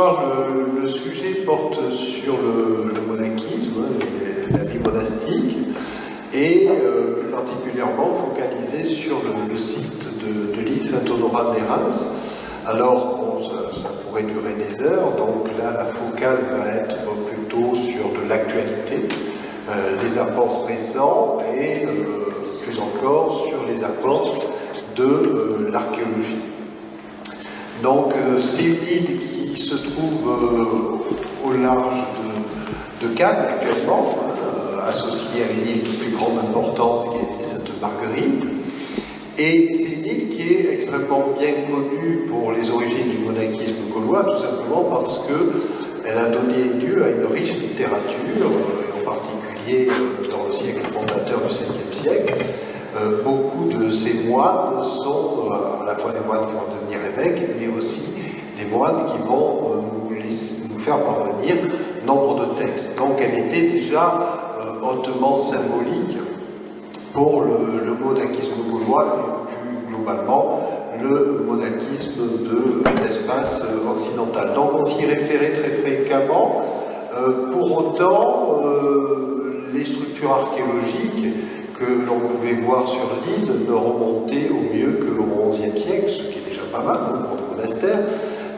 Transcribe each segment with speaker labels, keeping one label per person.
Speaker 1: soir, le sujet porte sur le monachisme, la vie monastique, et plus particulièrement focalisé sur le site de l'île Saint-Honorat-de-les-Reims. Alors, bon, ça pourrait durer des heures, donc là, la focale va être plutôt sur de l'actualité, les apports récents et plus encore sur les apports de l'archéologie. Donc, c'est une île qui se trouve au large de Cannes actuellement, associée à une île de plus grande importance qui est Sainte-Marguerite. Et c'est une île qui est extrêmement bien connue pour les origines du monachisme gaulois, tout simplement parce qu'elle a donné lieu à une riche littérature, en particulier dans le siècle fondateur du 5e siècle. Beaucoup de ces moines sont à la fois des moines qui vont devenir évêques, mais aussi des moines qui vont nous faire parvenir nombre de textes. Donc elle était déjà hautement symbolique pour le monachisme gaulois et plus globalement le monachisme de l'espace occidental. Donc on s'y référait très fréquemment. Pour autant, les structures archéologiques que l'on pouvait voir sur l'île ne remontaient au mieux qu'au XIe siècle, ce qui est déjà pas mal pour le monastère,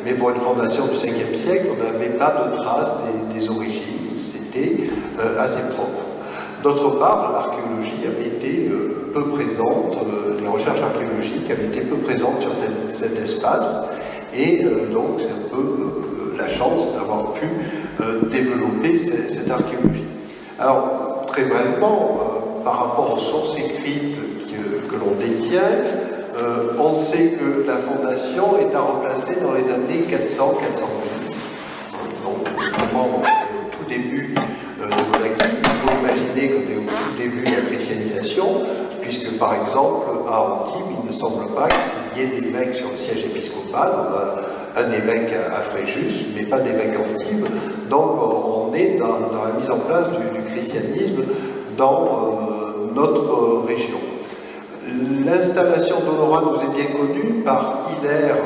Speaker 1: mais pour une fondation du 5e siècle, on n'avait pas de traces des origines, c'était assez propre. D'autre part, l'archéologie avait été peu présente, les recherches archéologiques avaient été peu présentes sur cet espace, et donc c'est un peu la chance d'avoir pu développer cette archéologie. Alors, très brièvement, par rapport aux sources écrites que l'on détient, on sait que la fondation est à replacer dans les années 400-410. Donc, vraiment, au tout début de monachisme, il faut imaginer qu'on est au tout début de la christianisation, puisque par exemple, à Antibes, il ne semble pas qu'il y ait d'évêque sur le siège épiscopal. On a un évêque à Fréjus, mais pas d'évêque à Antibes. Donc, on est dans la mise en place du christianisme dans notre région. L'installation d'Honorat nous est bien connue par Hilaire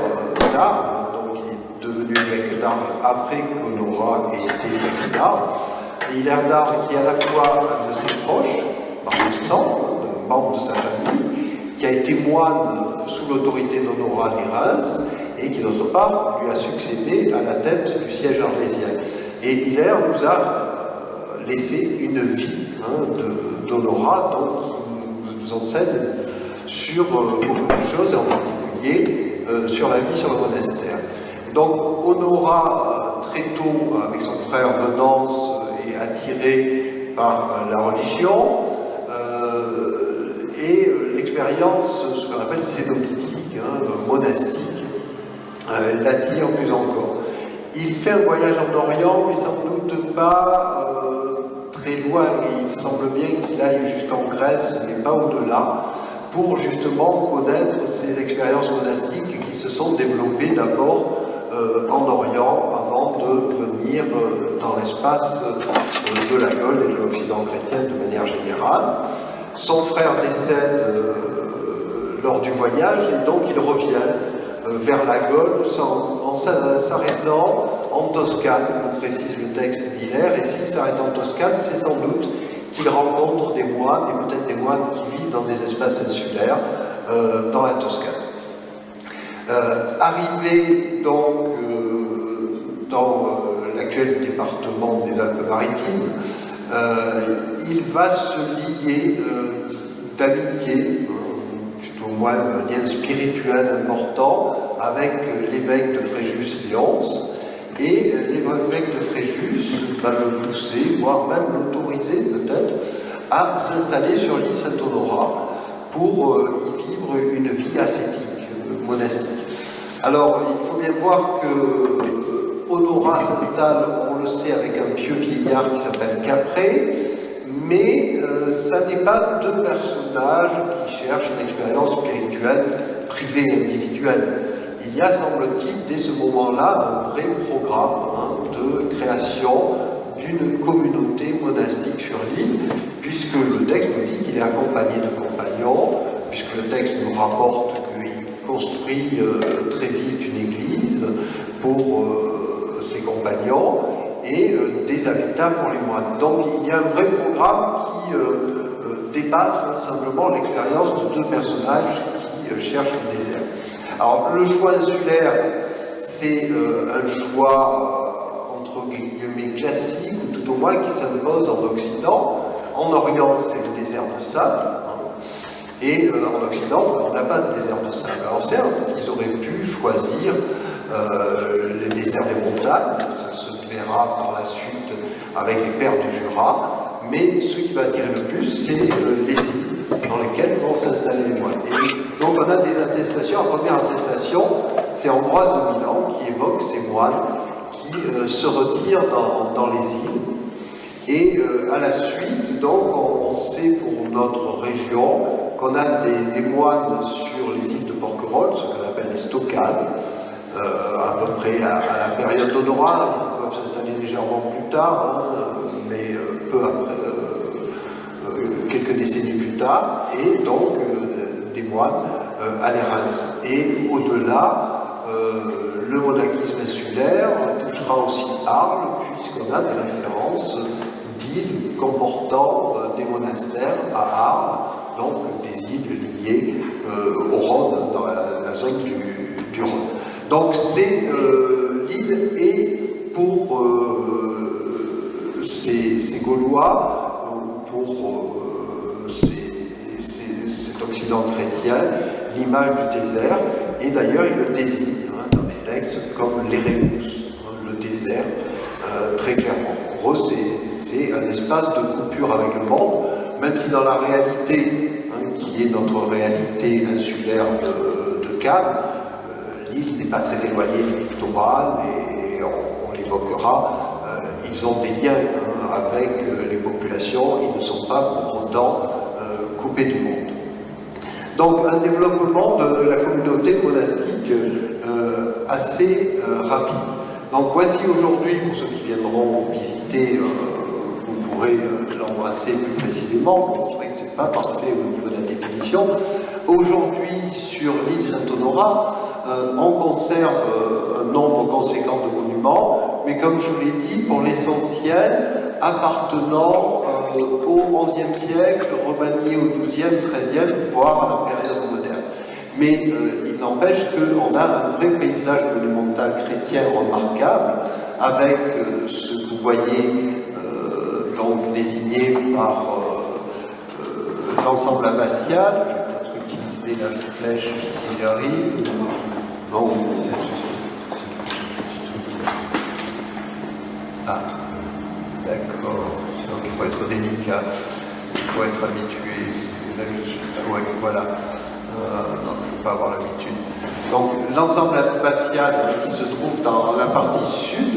Speaker 1: d'Arles, donc il est devenu évêque d'Arles après qu'Honorat ait été évêque d'Arles. Et Hilaire d'Arles qui est à la fois un de ses proches, par le sang, un membre de sa famille, qui a été moine sous l'autorité d'Honorat des Reims, et qui d'autre part lui a succédé à la tête du siège arlésien. Et Hilaire nous a laissé une vie d'Honorat, donc qui nous enseigne sur beaucoup de choses, et en particulier sur la vie sur le monastère. Donc Honorat, très tôt, avec son frère Venance, est attiré par la religion, et l'expérience, ce qu'on appelle cénobitique, monastique, l'attire plus encore. Il fait un voyage en Orient, mais sans doute pas très loin, et il semble bien qu'il aille jusqu'en Grèce, mais pas au-delà, pour justement connaître ces expériences monastiques qui se sont développées d'abord en Orient, avant de venir dans l'espace de la Gaule et de l'Occident chrétien de manière générale. Son frère décède lors du voyage, et donc il revient vers la Gaule en s'arrêtant en Toscane, on précise le texte d'Hilaire, et s'il s'arrête en Toscane, c'est sans doute qu'il rencontre des moines, et peut-être des moines qui vivent dans des espaces insulaires dans la Toscane. Arrivé donc dans l'actuel département des Alpes-Maritimes, il va se lier d'amitié, plutôt moins un lien spirituel important, avec l'évêque de Fréjus-Léonce, et l'évêque de Fréjus va le pousser, voire même l'autoriser peut-être, à s'installer sur l'île Saint-Honorat pour y vivre une vie ascétique, monastique. Alors, il faut bien voir que Honorat s'installe, on le sait, avec un pieux vieillard qui s'appelle Capré, mais ça n'est pas deux personnages qui cherchent une expérience spirituelle privée et individuelle. Il y a, semble-t-il, dès ce moment-là, un vrai programme de création d'une communauté monastique sur l'île, puisque le texte nous dit qu'il est accompagné de compagnons, puisque le texte nous rapporte qu'il construit très vite une église pour ses les compagnons, et des habitats pour les moines. Donc il y a un vrai programme qui dépasse simplement l'expérience de deux personnages qui cherchent le désert. Alors le choix insulaire, c'est un choix entre guillemets classique, ou tout au moins qui s'impose en Occident. En Orient, c'est le désert de sable, et en Occident, on n'a pas de désert de sable. Alors certes, ils auraient pu choisir les déserts des montagnes, ça se verra par la suite avec les perles du Jura, mais ce qui va attirer le plus, c'est les îles dans lesquelles vont s'installer les moines. Et donc on a des attestations. La première attestation, c'est Ambroise de Milan qui évoque ces moines qui se retirent dans les îles. Et à la suite, donc, on sait pour notre région qu'on a des moines sur les îles de Porquerolles, ce qu'on appelle les stockades, à peu près à la période d'Honora. Ils peuvent s'installer légèrement plus tard, mais peu après, quelques décennies plus tard, et donc des moines à l'Érins. Et au-delà, le monachisme insulaire touchera aussi Arles, puisqu'on a des références d'îles comportant des monastères à Arles, donc des îles liées au Rhône, dans la zone du Rhône. Donc c'est l'île, et pour ces Gaulois, pour cet Occident chrétien, l'image du désert, et d'ailleurs il le désigne dans des textes comme l'Érémus, le désert, très clairement. Pour eux, c'est un espace de coupure avec le monde, même si dans la réalité, qui est notre réalité insulaire de Cannes, l'île n'est pas très éloignée du littoral, et on l'évoquera, ils ont des liens avec les populations, ils ne sont pas pour autant coupés du monde. Donc un développement de la communauté monastique assez rapide. Donc voici aujourd'hui, pour ceux qui viendront visiter, vous pourrez l'embrasser plus précisément, c'est vrai que ce n'est pas parfait au niveau de la définition. Aujourd'hui, sur l'île Saint-Honorat, on conserve un nombre conséquent de monuments, mais comme je vous l'ai dit, pour l'essentiel, appartenant au XIe siècle, remaniés au XIIe, XIIIe, voire à la période moderne. Mais il n'empêche qu'on a un vrai paysage monumental chrétien remarquable, avec ce que vous voyez donc désigné par l'ensemble abbatial. Je vais peut-être utiliser la flèche s'il y arrive. Non. Ah, d'accord. Donc il faut être délicat, il faut être habitué. Ouais, voilà. Non, il ne faut pas avoir l'habitude. Donc l'ensemble abbatial qui se trouve dans la partie sud,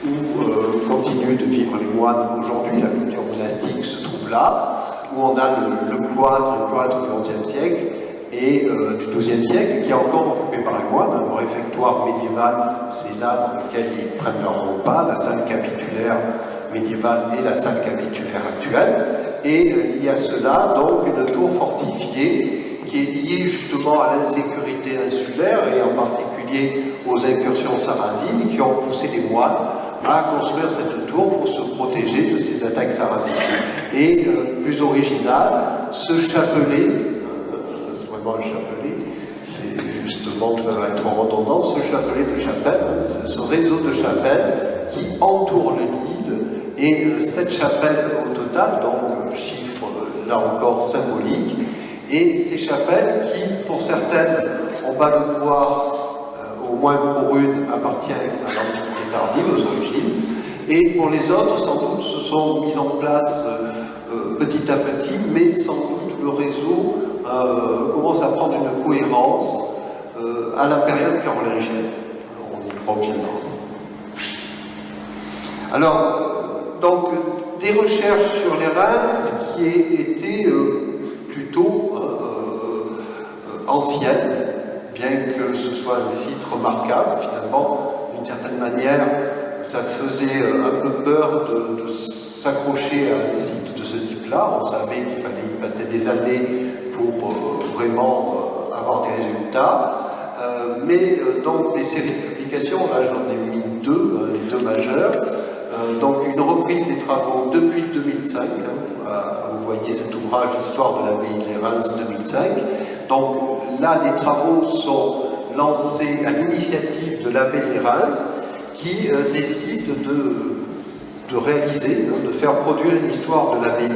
Speaker 1: où continuent de vivre les moines aujourd'hui, la culture monastique se trouve là, où on a le cloître du XIe siècle et du XIIe siècle, qui est encore occupé par les moines. Le réfectoire médiéval, c'est là dans lequel ils prennent leur repas, la salle capitulaire médiévale et la salle capitulaire actuelle. Et il y a cela, donc, une tour fortifiée qui est liée justement à l'insécurité insulaire et en particulier aux incursions sarrasines qui ont poussé les moines à construire cette tour pour se protéger de ces attaques sarrasines. Et plus original, ce chapelet, c'est vraiment un chapelet, c'est justement, ça va être redondant, ce chapelet de chapelle, ce réseau de chapelles qui entoure l'île, et cette chapelle au total, donc chiffre là encore symbolique, et ces chapelles qui, pour certaines, on va le voir, au moins pour une, appartient à l'Antiquité tardive, aux origines, et pour les autres, sans doute, se sont mises en place petit à petit, mais sans doute le réseau commence à prendre une cohérence à la période carolingienne. On y reviendra. Alors, donc, des recherches sur les Reims qui étaient plutôt anciennes, bien que ce soit un site remarquable, finalement, d'une certaine manière, ça faisait un peu peur de s'accrocher à un site de ce type-là. On savait qu'il fallait y passer des années pour vraiment avoir des résultats. Mais donc, les séries de publications, là j'en ai mis deux, les deux majeurs. Donc une reprise des travaux depuis 2005. Vous voyez cet ouvrage Histoire de l'abbaye de Reims 2005. Donc là, les travaux sont lancés à l'initiative de l'abbé de Reims qui décide de réaliser, de faire produire une histoire de l'abbaye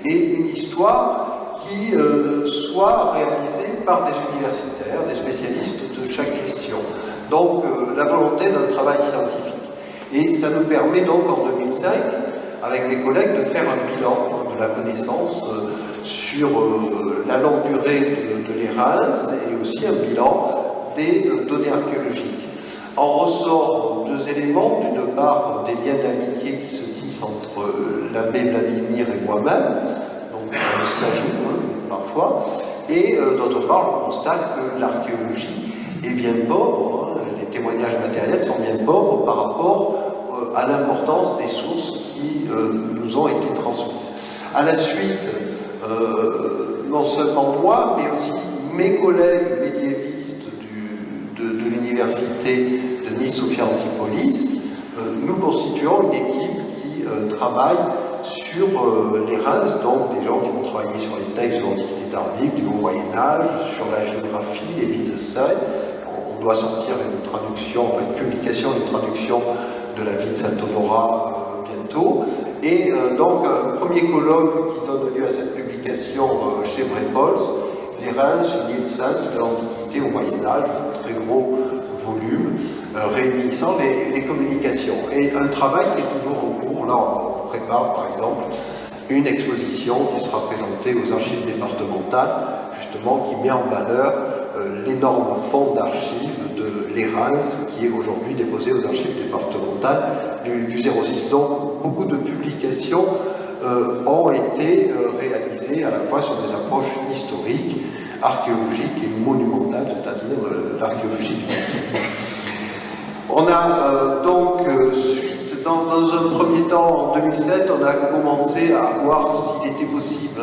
Speaker 1: et une histoire qui soit réalisée par des universitaires, des spécialistes de chaque question. Donc la volonté d'un travail scientifique. Et ça nous permet donc en 2005, avec mes collègues, de faire un bilan de la connaissance sur la longue durée de l'Reims et aussi un bilan des données archéologiques. En ressort deux éléments, d'une part des liens d'amitié qui se tissent entre l'abbé Vladimir et moi-même, donc ça joue parfois, et d'autre part on constate que l'archéologie est bien pauvre, les témoignages matériels sont bien pauvres par rapport à l'importance des sources qui nous ont été transmises. À la suite, non seulement moi, mais aussi mes collègues médiévistes de l'université de Nice-Sophia Antipolis, nous constituons une équipe qui travaille sur les Reims, donc des gens qui vont travailler sur les textes de l'Antiquité tardive, du Haut Moyen-Âge, sur la géographie, les vies de saints. On doit sortir une traduction, une publication, une traduction de la vie de Saint-Honorat bientôt. Et donc, un premier colloque qui donne lieu à cette publication chez Brepols, les Reims, une île sainte de l'Antiquité au Moyen-Âge, un très gros volume, réunissant les communications. Et un travail qui est toujours en cours. Là, on prépare, par exemple, une exposition qui sera présentée aux archives départementales, justement, qui met en valeur l'énorme fonds d'archives de l'Reims, qui est aujourd'hui déposé aux archives départementales du 06. Donc, beaucoup de publications ont été réalisées à la fois sur des approches historiques, archéologiques et monumentales, c'est-à-dire l'archéologie du bâtiment. On a donc, suite, dans un premier temps, en 2007, on a commencé à voir s'il était possible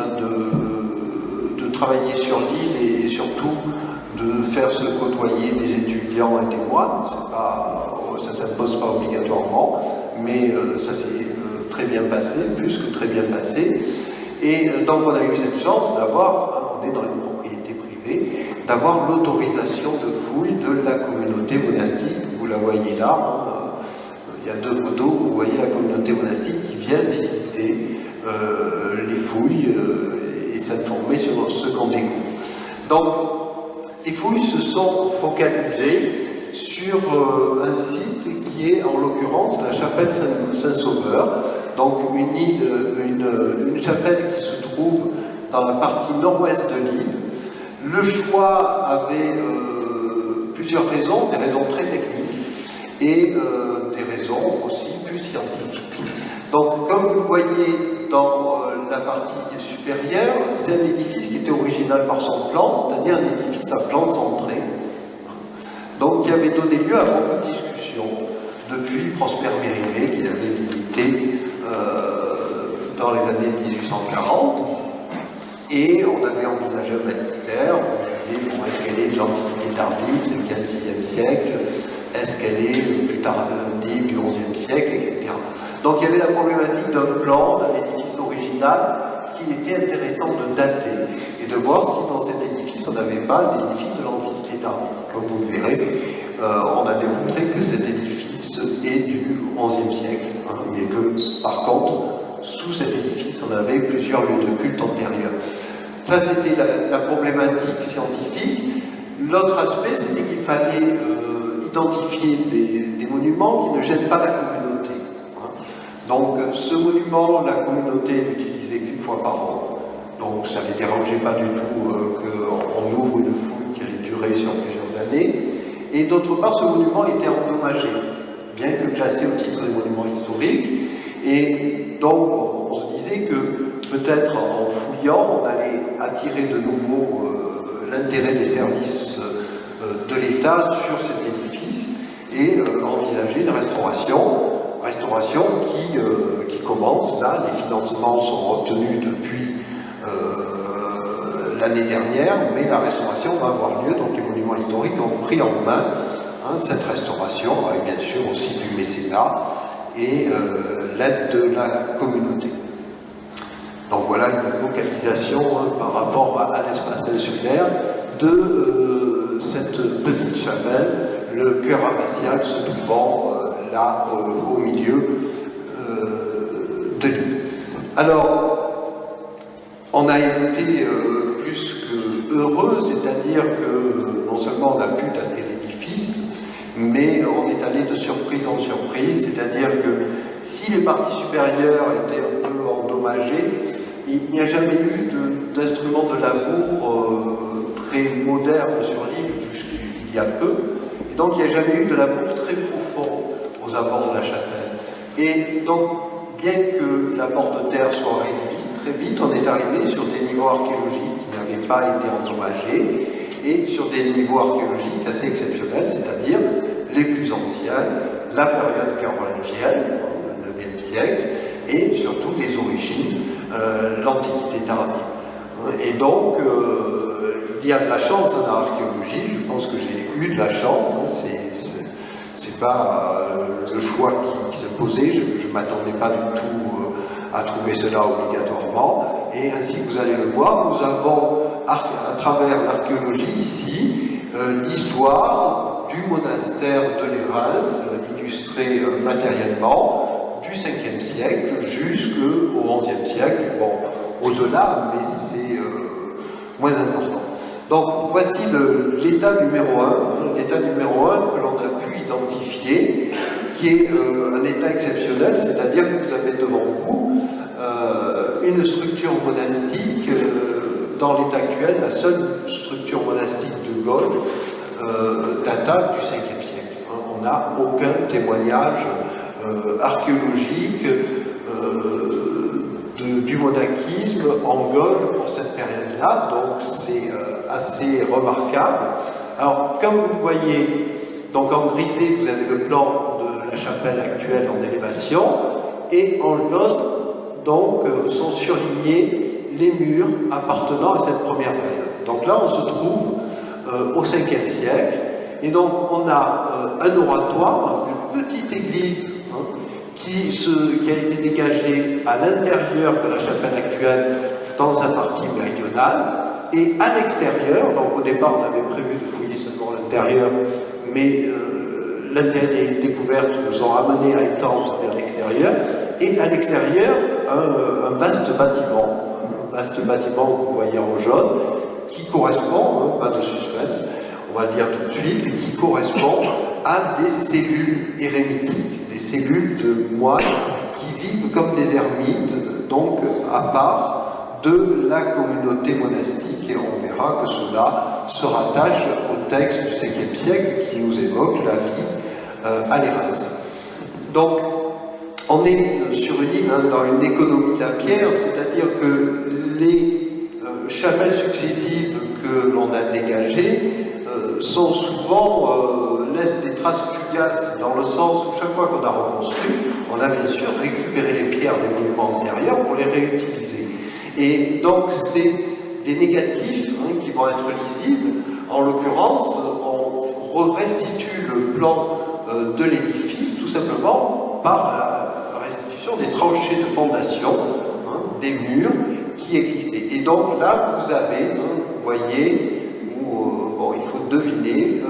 Speaker 1: de travailler sur l'île et surtout de faire se côtoyer des étudiants et des moines. Ça ne s'impose pas obligatoirement, mais ça s'est très bien passé, plus que très bien passé. Et donc on a eu cette chance d'avoir, on est dans une propriété privée, d'avoir l'autorisation de fouille de la communauté monastique. Vous la voyez là, il y a deux photos, vous voyez la communauté monastique qui vient visiter les fouilles et s'informer sur ce qu'on découvre. Donc, ces fouilles se sont focalisées sur un site qui est en l'occurrence la chapelle Saint-Sauveur, donc une chapelle qui se trouve dans la partie nord-ouest de l'île. Le choix avait plusieurs raisons, des raisons très techniques et des raisons aussi plus scientifiques. Donc comme vous le voyez dans la partie supérieure, c'est un édifice qui était original par son plan, c'est-à-dire un édifice à plan centré, donc qui avait donné lieu à beaucoup de discussions depuis Prosper Mérimée, qui avait visité dans les années 1840, et on avait envisagé un baptistère. On disait, bon, est-ce qu'elle est de l'Antiquité tardive, 5e, 6e siècle, est-ce qu'elle est plus tardive du 11e siècle, etc. Donc il y avait la problématique d'un plan, d'un édifice original qu'il était intéressant de dater et de voir si dans cet édifice on n'avait pas un édifice de l'Antiquité tardive. Comme vous le verrez, on a démontré que cet édifice est du 11e siècle, mais que par contre, sous cet édifice, on avait plusieurs lieux de culte antérieurs. Ça, c'était la problématique scientifique. L'autre aspect, c'était qu'il fallait identifier des monuments qui ne gênent pas la communauté. Donc, ce monument, la communauté l'utilisait qu'une fois par an. Donc, ça ne les dérangeait pas du tout qu'on ouvre une fouille qui allait durer sur plusieurs années. Et d'autre part, ce monument était endommagé, bien que classé au titre des monuments historiques. Et donc, on se disait que peut-être en fouillant, on allait attirer de nouveau l'intérêt des services de l'État sur cet édifice et envisager une restauration qui commence. Là, les financements sont obtenus depuis l'année dernière, mais la restauration va avoir lieu, donc les monuments historiques ont pris en main cette restauration, avec bien sûr aussi du mécénat et l'aide de la communauté. Donc voilà une localisation par rapport à l'espace insulaire de cette petite chapelle, le chœur abbatial se trouvant là au milieu de l'île. Alors, on a été plus que heureux, c'est-à-dire que non seulement on a pu dater l'édifice, mais on est allé de surprise en surprise, c'est-à-dire que si les parties supérieures étaient un peu endommagées, il n'y a jamais eu d'instrument de labour très moderne sur l'île jusqu'il y a peu, et donc il n'y a jamais eu de labour très profond aux abords de la chapelle. Et donc, bien que la porte de terre soit réduite, très vite on est arrivé sur des niveaux archéologiques qui n'avaient pas été endommagés, et sur des niveaux archéologiques assez exceptionnels, c'est-à-dire les plus anciens, la période carolingienne, le 9e siècle, et surtout les origines, l'Antiquité tardive. Et donc, il y a de la chance en archéologie, je pense que j'ai eu de la chance, c'est pas le choix qui s'est posé, je ne m'attendais pas du tout à trouver cela obligatoirement, et ainsi que vous allez le voir, nous avons, à travers l'archéologie ici, l'histoire du monastère de l'Érins, illustrée matériellement, du 5e siècle jusqu'au 11e siècle, bon, au-delà, mais c'est moins important. Donc voici l'état numéro 1, l'état numéro 1 que l'on a pu identifier, qui est un état exceptionnel, c'est-à-dire que vous avez devant vous une structure monastique, dans l'état actuel, la seule structure monastique de Gaulle data du 5e siècle. On n'a aucun témoignage archéologique du monachisme en Gaule pour cette période-là, donc c'est assez remarquable. Alors, comme vous le voyez, donc en grisé, vous avez le plan de la chapelle actuelle en élévation, et en jaune, donc, sont surlignés les murs appartenant à cette première période. Donc là, on se trouve au 5e siècle, et donc on a un oratoire, une petite église, qui a été dégagée à l'intérieur de la chapelle actuelle dans sa partie méridionale, et à l'extérieur, donc au départ on avait prévu de fouiller seulement l'intérieur, mais l'intérêt des découvertes nous ont amené à étendre vers l'extérieur, et à l'extérieur un vaste bâtiment que vous voyez en jaune, qui correspond, pas de suspense, on va le dire tout de suite, qui correspond à des cellules érémitiques, des cellules de moines qui vivent comme des ermites, donc à part de la communauté monastique, et on verra que cela se rattache au texte du 5e siècle qui nous évoque la vie à l'Érins. Donc, on est sur une île, dans une économie de la pierre, c'est-à-dire que les chapelles successives que l'on a dégagées sont souvent, laissent des traces fugaces, dans le sens où chaque fois qu'on a reconstruit, on a bien sûr récupéré les pierres des monuments antérieurs pour les réutiliser. Et donc c'est des négatifs qui vont être lisibles. En l'occurrence, on restitue le plan de l'édifice tout simplement par la restitution des tranchées de fondation, des murs qui existaient. Et donc là, vous avez, vous voyez, bon, il faut deviner,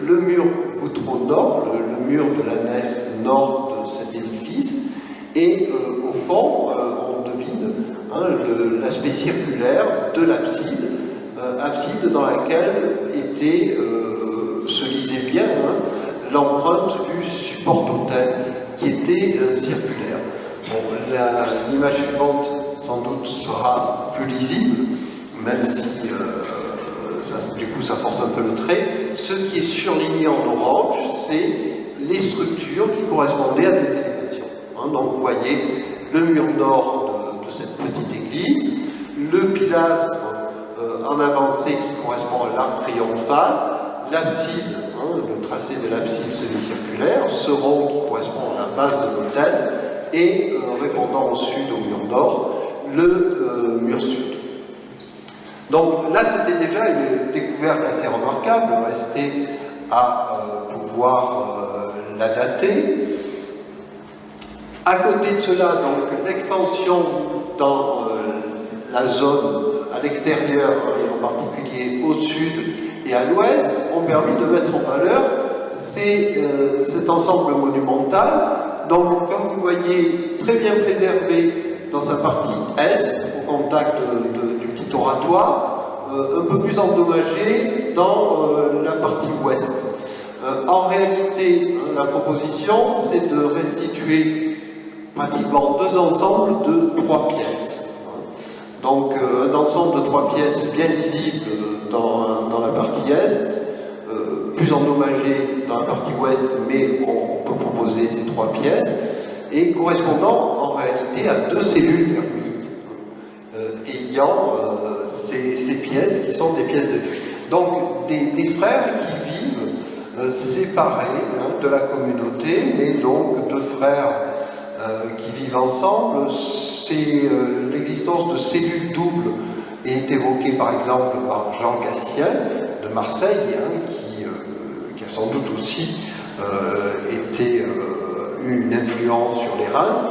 Speaker 1: le mur boutron nord, le mur de la nef nord de cet édifice, et au fond, on devine l'aspect circulaire de l'abside, abside dans laquelle se lisait bien l'empreinte du support d'autel qui était circulaire. Bon, l'image suivante, sans doute, sera plus lisible, même si du coup ça force un peu le trait. Ce qui est surligné en orange, c'est les structures qui correspondaient à des élévations. Donc vous voyez le mur nord de cette petite église, le pilastre en avancée qui correspond à l'arc triomphal, l'abside, le tracé de l'abside semi-circulaire, ce rond qui correspond à la base de l'autel, et répondant au sud, au mur nord, le mur sud. Donc là, c'était déjà une découverte assez remarquable, restée à pouvoir la dater. À côté de cela, donc, l'extension dans la zone à l'extérieur, et en particulier au sud et à l'ouest, ont permis de mettre en valeur cet ensemble monumental. Donc, comme vous voyez, très bien préservé dans sa partie est, au contact du petit oratoire, un peu plus endommagé dans la partie ouest. En réalité, la proposition, c'est de restituer pratiquement deux ensembles de 3 pièces. Donc, un ensemble de 3 pièces bien lisibles dans la partie est, plus endommagé dans la partie ouest, mais on peut proposer ces 3 pièces, et correspondant en réalité à 2 cellules ermites, ayant ces pièces qui sont des pièces de vie. Donc des frères qui vivent séparés de la communauté, mais donc 2 frères qui vivent ensemble. C'est l'existence de cellules doubles est évoquée par exemple par Jean Castien de Marseille, qui a sans doute aussi été une influence sur les Reims,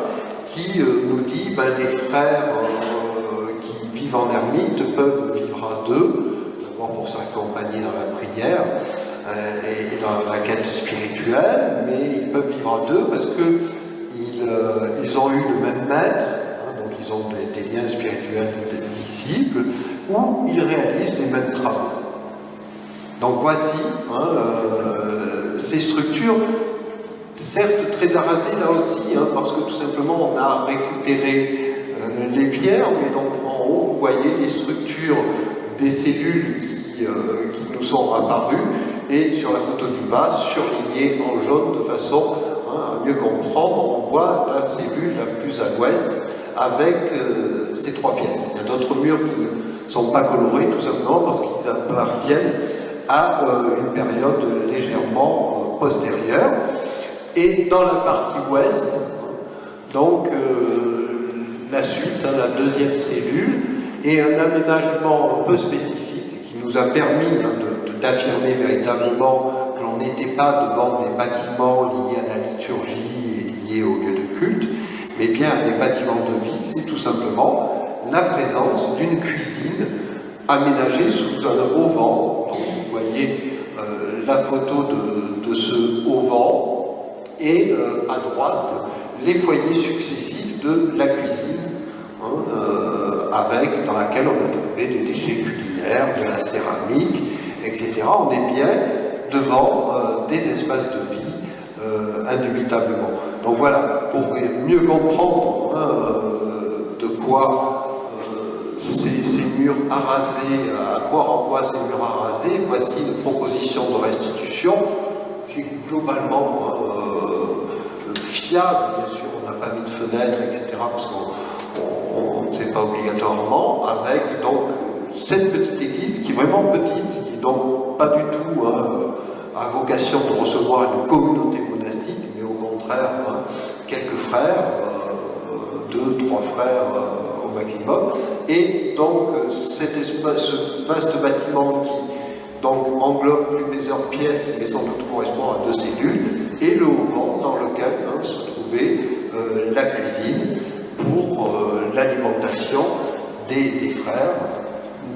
Speaker 1: qui nous dit les frères qui vivent en ermite peuvent vivre à 2, d'abord pour s'accompagner dans la prière et dans la quête spirituelle, mais ils peuvent vivre à 2 parce qu'ils ont eu le même maître, donc ils ont des liens spirituels de disciples, où ils réalisent les mêmes travaux. Donc voici ces structures, certes très arasées là aussi, parce que tout simplement on a récupéré les pierres, mais donc en haut vous voyez les structures des cellules qui nous sont apparues, et sur la photo du bas, surlignées en jaune de façon à mieux comprendre. On voit la cellule la plus à l'ouest avec ces 3 pièces. Il y a d'autres murs qui ne sont pas colorés tout simplement parce qu'ils appartiennent à une période légèrement postérieure. Et dans la partie ouest, donc la suite, la deuxième cellule, et un aménagement un peu spécifique qui nous a permis d'affirmer véritablement que l'on n'était pas devant des bâtiments liés à la liturgie et liés au lieu de culte, mais bien à des bâtiments de vie. C'est tout simplement la présence d'une cuisine aménagée sous un auvent. Donc vous voyez la photo de ce auvent, et à droite les foyers successifs de la cuisine, dans laquelle on a trouvé des déchets culinaires, de la céramique, etc. On est bien devant des espaces de vie, indubitablement. Donc voilà, pour mieux comprendre de quoi ces murs arasés, à quoi renvoient ces murs arasés, voici une proposition de restitution qui est globalement fiable. Bien sûr, on n'a pas mis de fenêtre, etc., parce qu'on ne sait pas obligatoirement, avec donc cette petite église qui est vraiment petite, qui n'est donc pas du tout à vocation de recevoir une communauté monastique, mais au contraire quelques frères, 2, 3 frères au maximum, et donc cet espace, ce vaste bâtiment qui donc englobe plusieurs pièces, mais sans doute correspond à 2 cellules, et le auvent dans lequel se trouvait la cuisine pour l'alimentation des frères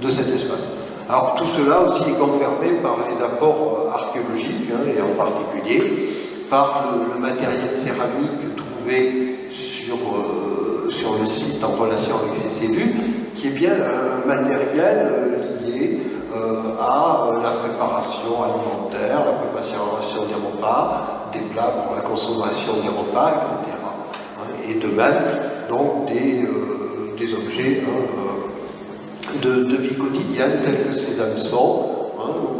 Speaker 1: de cet espace. Alors tout cela aussi est confirmé par les apports archéologiques, et en particulier par le matériel céramique trouvé sur le site en relation avec ces cellules, qui est bien un matériel lié à la préparation alimentaire, la préparation des repas, des plats pour la consommation des repas, etc. Et de même, donc, des objets de vie quotidienne, tels que ces hameçons,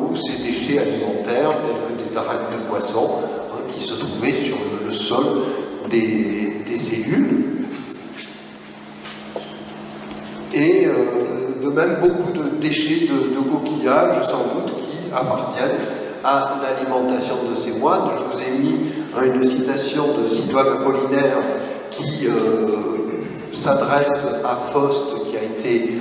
Speaker 1: ou ces déchets alimentaires, tels que des arêtes de poisson, qui se trouvaient sur le sol des cellules. Et de même beaucoup de déchets de coquillages, sans doute, qui appartiennent à l'alimentation de ces moines. Je vous ai mis une citation de Sidoine Apollinaire qui s'adresse à Faust, qui a été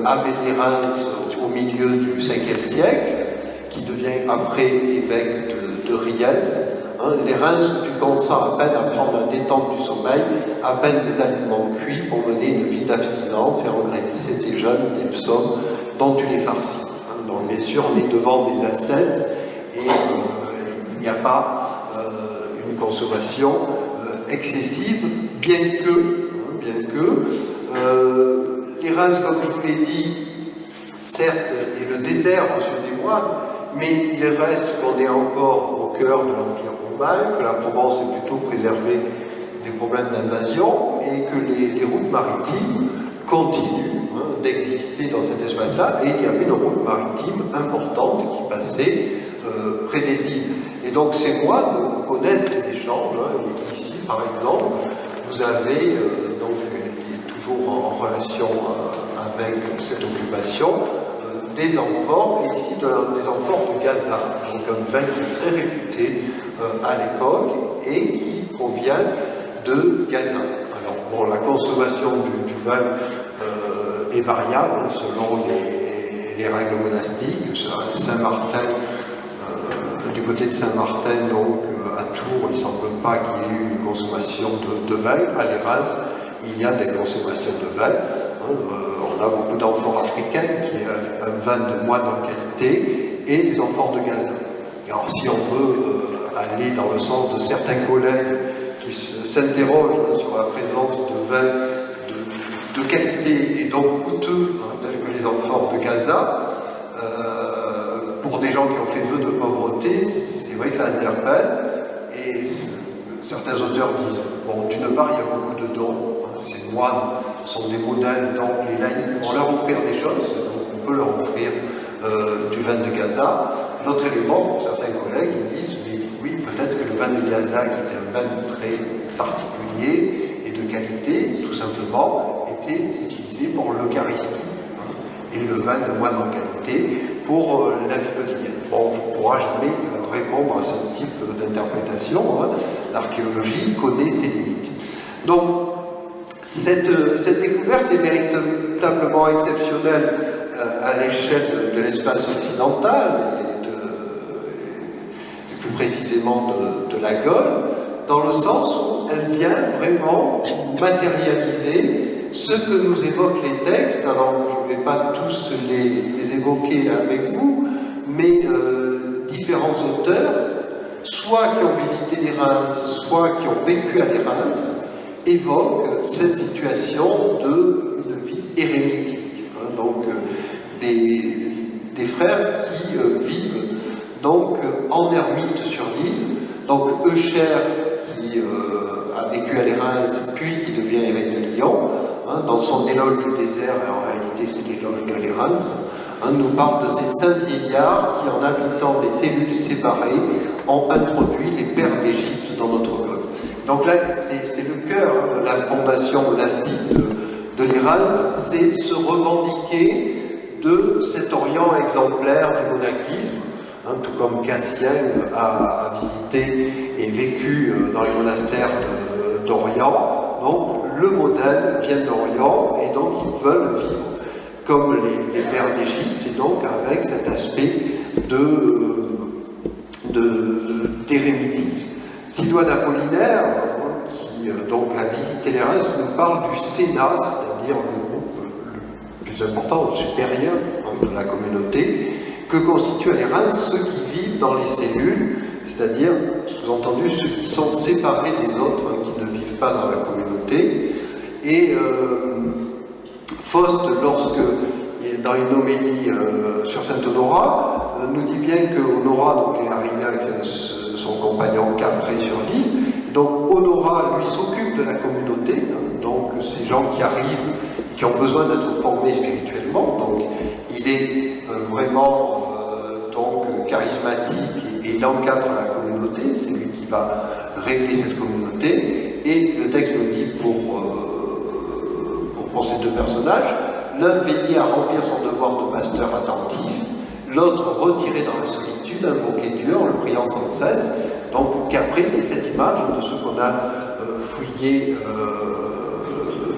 Speaker 1: abbé de Reims au milieu du 5e siècle, qui devient après évêque de Riez. Hein, les Reims, tu consens à peine à prendre la détente du sommeil, à peine des aliments cuits pour mener une vie d'abstinence et engraisser tes jeûnes, tes psaumes, dont tu les farcis. Hein, donc bien sûr, on est devant des ascètes et il n'y a pas une consommation excessive, bien que les Reims, comme je vous l'ai dit, certes, est le désert sur des moines, mais il reste qu'on est encore au cœur de l'Empire romain, que la Provence est plutôt préservée des problèmes d'invasion et que les routes maritimes continuent d'exister dans cet espace-là, et il y avait une route maritime importante qui passait près des îles. Et donc ces moines connaissent les échanges. Ici, par exemple, vous avez, donc, toujours en relation avec cette occupation, des amphores, et ici des amphores de Gaza, donc un vin qui est très réputé à l'époque et qui provient de Gaza. Alors, bon, la consommation du vin est variable selon les règles monastiques. Saint-Martin, du côté de Saint-Martin, donc à Tours, il ne semble pas qu'il y ait eu une consommation de vin. À l'Érase, il y a des consommations de vin. On a beaucoup d'amphores africaines, qui est un vin de moine en qualité, et des amphores de Gaza. Alors, si on veut aller dans le sens de certains collègues qui s'interrogent sur la présence de vins de qualité et donc coûteux, tels que les amphores de Gaza, pour des gens qui ont fait vœu de pauvreté, c'est vrai que ça interpelle. Et certains auteurs disent, bon, d'une part, il y a beaucoup de dons. Ces moines sont des modèles, donc les laïcs vont leur offrir des choses, donc on peut leur offrir du vin de Gaza. L'autre élément, pour certains collègues, ils disent, mais oui, peut-être que le vin de Gaza, qui était un vin très particulier et de qualité, tout simplement, était utilisé pour l'Eucharistie. Et le vin de moine en qualité pour la vie quotidienne. Bon, on ne pourra jamais répondre à ce type d'interprétation. L'archéologie connaît ses limites. Donc, cette découverte est véritablement exceptionnelle à l'échelle de l'espace occidental, et plus précisément de la Gaule, dans le sens où elle vient vraiment matérialiser ce que nous évoquent les textes. Alors, je ne vais pas tous les évoquer avec vous, mais différents auteurs, soit qui ont visité les Reims, soit qui ont vécu à les Reims, évoquent cette situation d'une vie érémitique. Donc, des frères qui vivent donc en ermite sur l'île. Donc, Eucher, qui a vécu à les Reims, puis qui devient évêque de Lyon, dans son éloge du désert, et en réalité c'est l'éloge de Lérins, nous parle de ces saints vieillards qui, en habitant des cellules séparées, ont introduit les pères d'Égypte dans notre Gaule. Donc là, c'est le cœur de la fondation monastique de Lérins, c'est se revendiquer de cet Orient exemplaire du monachisme, tout comme Cassien a visité et vécu dans les monastères d'Orient. Donc, le modèle vient d'Orient et donc ils veulent vivre comme les pères d'Égypte, et donc avec cet aspect d'érémitisme. Sidoine Apollinaire, qui donc a visité les Reims, nous parle du Sénat, c'est-à-dire le groupe le plus important, le supérieur de la communauté, que constituent à les Reims ceux qui vivent dans les cellules, c'est-à-dire, sous-entendu, ceux qui sont séparés des autres, qui ne vivent pas dans la communauté. Et Faust, lorsque, dans une homélie sur saint Honorat, nous dit bien que Honorat est arrivé avec son compagnon Capré sur l'île. Donc Honorat, lui, s'occupe de la communauté, donc ces gens qui arrivent et qui ont besoin d'être formés spirituellement. Donc il est vraiment donc charismatique et il encadre la communauté, c'est lui qui va régler cette communauté. Et le texte nous dit pour ces deux personnages, l'un veillait à remplir son devoir de pasteur attentif, l'autre retiré dans la solitude, invoquait Dieu en le priant sans cesse. Donc Capré, c'est cette image de ce qu'on a fouillé,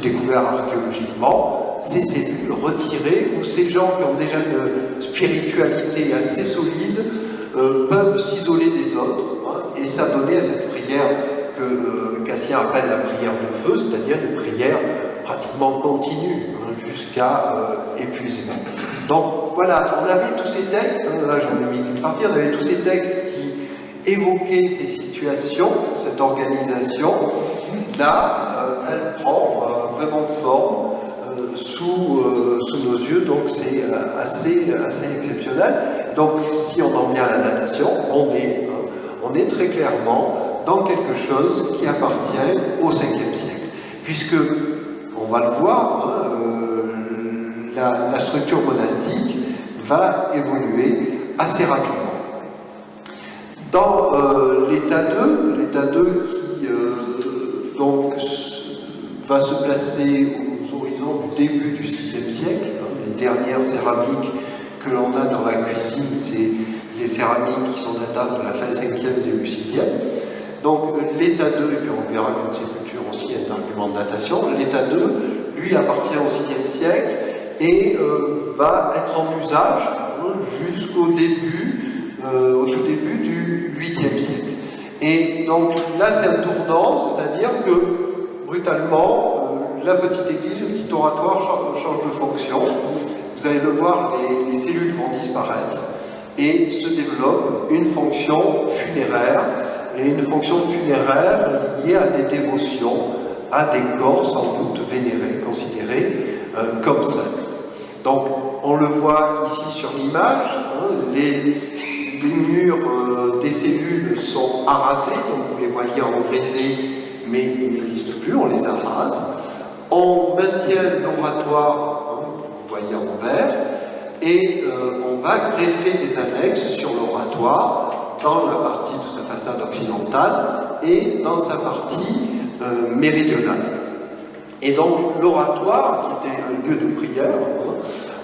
Speaker 1: découvert archéologiquement, ces cellules retirées, où ces gens qui ont déjà une spiritualité assez solide peuvent s'isoler des autres, hein, et s'adonner à cette prière que Cassien appelle la prière de feu, c'est-à-dire une prière pratiquement continue, hein, jusqu'à épuisement. Donc voilà, on avait tous ces textes, hein, là j'en ai mis une partie, on avait tous ces textes qui évoquaient ces situations, cette organisation. Là, elle prend vraiment forme sous nos yeux, donc c'est assez exceptionnel. Donc si on en vient à la datation, on est très clairement dans quelque chose qui appartient au 5e siècle, puisque, on va le voir, hein, la structure monastique va évoluer assez rapidement. Dans l'état 2 qui donc va se placer aux horizons du début du 6e siècle, hein, les dernières céramiques que l'on a dans la cuisine, c'est des céramiques qui sont datables de la fin 5e, début 6e. Donc l'état 2, et puis on verra qu'une sépulture aussi est un argument de datation, l'état 2, lui, appartient au 6e siècle et va être en usage, hein, jusqu'au début, au tout début du 8e siècle. Et donc là, c'est un tournant, c'est-à-dire que brutalement, la petite église, le petit oratoire change de fonction. Vous allez le voir, les cellules vont disparaître et se développe une fonction funéraire, et une fonction funéraire liée à des dévotions, à des corps sans doute vénérés, considérés comme saints. Donc on le voit ici sur l'image, hein, les murs des cellules sont arasés, donc vous les voyez en grisé, mais ils n'existent plus, on les arrase. On maintient l'oratoire, hein, vous voyez en vert, et on va greffer des annexes sur l'oratoire dans la partie de sa façade occidentale et dans sa partie méridionale. Et donc l'oratoire, qui était un lieu de prière,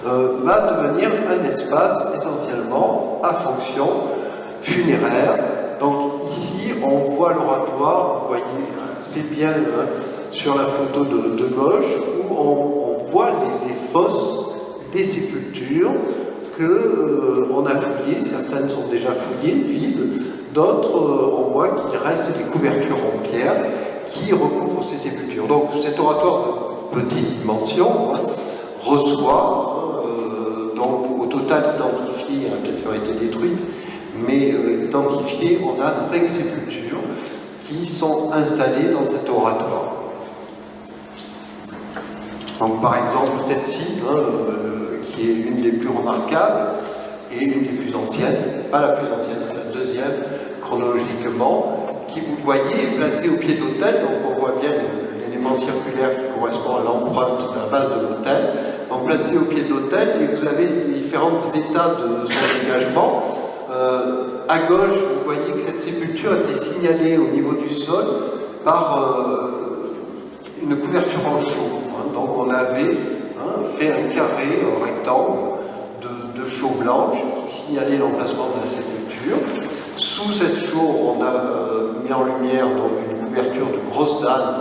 Speaker 1: va devenir un espace essentiellement à fonction funéraire. Donc ici, on voit l'oratoire, vous voyez, c'est bien hein, sur la photo de gauche, où on voit les fosses des sépultures qu'on a fouillées. Certaines sont déjà fouillées, vides, d'autres, on voit qu'il reste des couvertures en pierre qui recouvrent ces sépultures. Donc cet oratoire de petite dimension reçoit, donc au total identifié, peut-être qui ont été détruites, mais identifié, on a 5 sépultures qui sont installées dans cet oratoire. Donc par exemple celle-ci, hein, qui est l'une des plus remarquables et une des plus anciennes, pas la plus ancienne, c'est la deuxième chronologiquement, qui, vous le voyez, est placée au pied d'autel, donc on voit bien l'élément circulaire qui correspond à l'empreinte de la base de l'autel, donc placé au pied de l'autel, et vous avez différents états de son dégagement. À gauche, vous voyez que cette sépulture était signalée au niveau du sol par une couverture en chaux. Hein, donc on avait fait un carré, un rectangle de chaux blanche qui signalait l'emplacement de la sépulture. Sous cette chaux, on a mis en lumière donc, une couverture de grosses dalles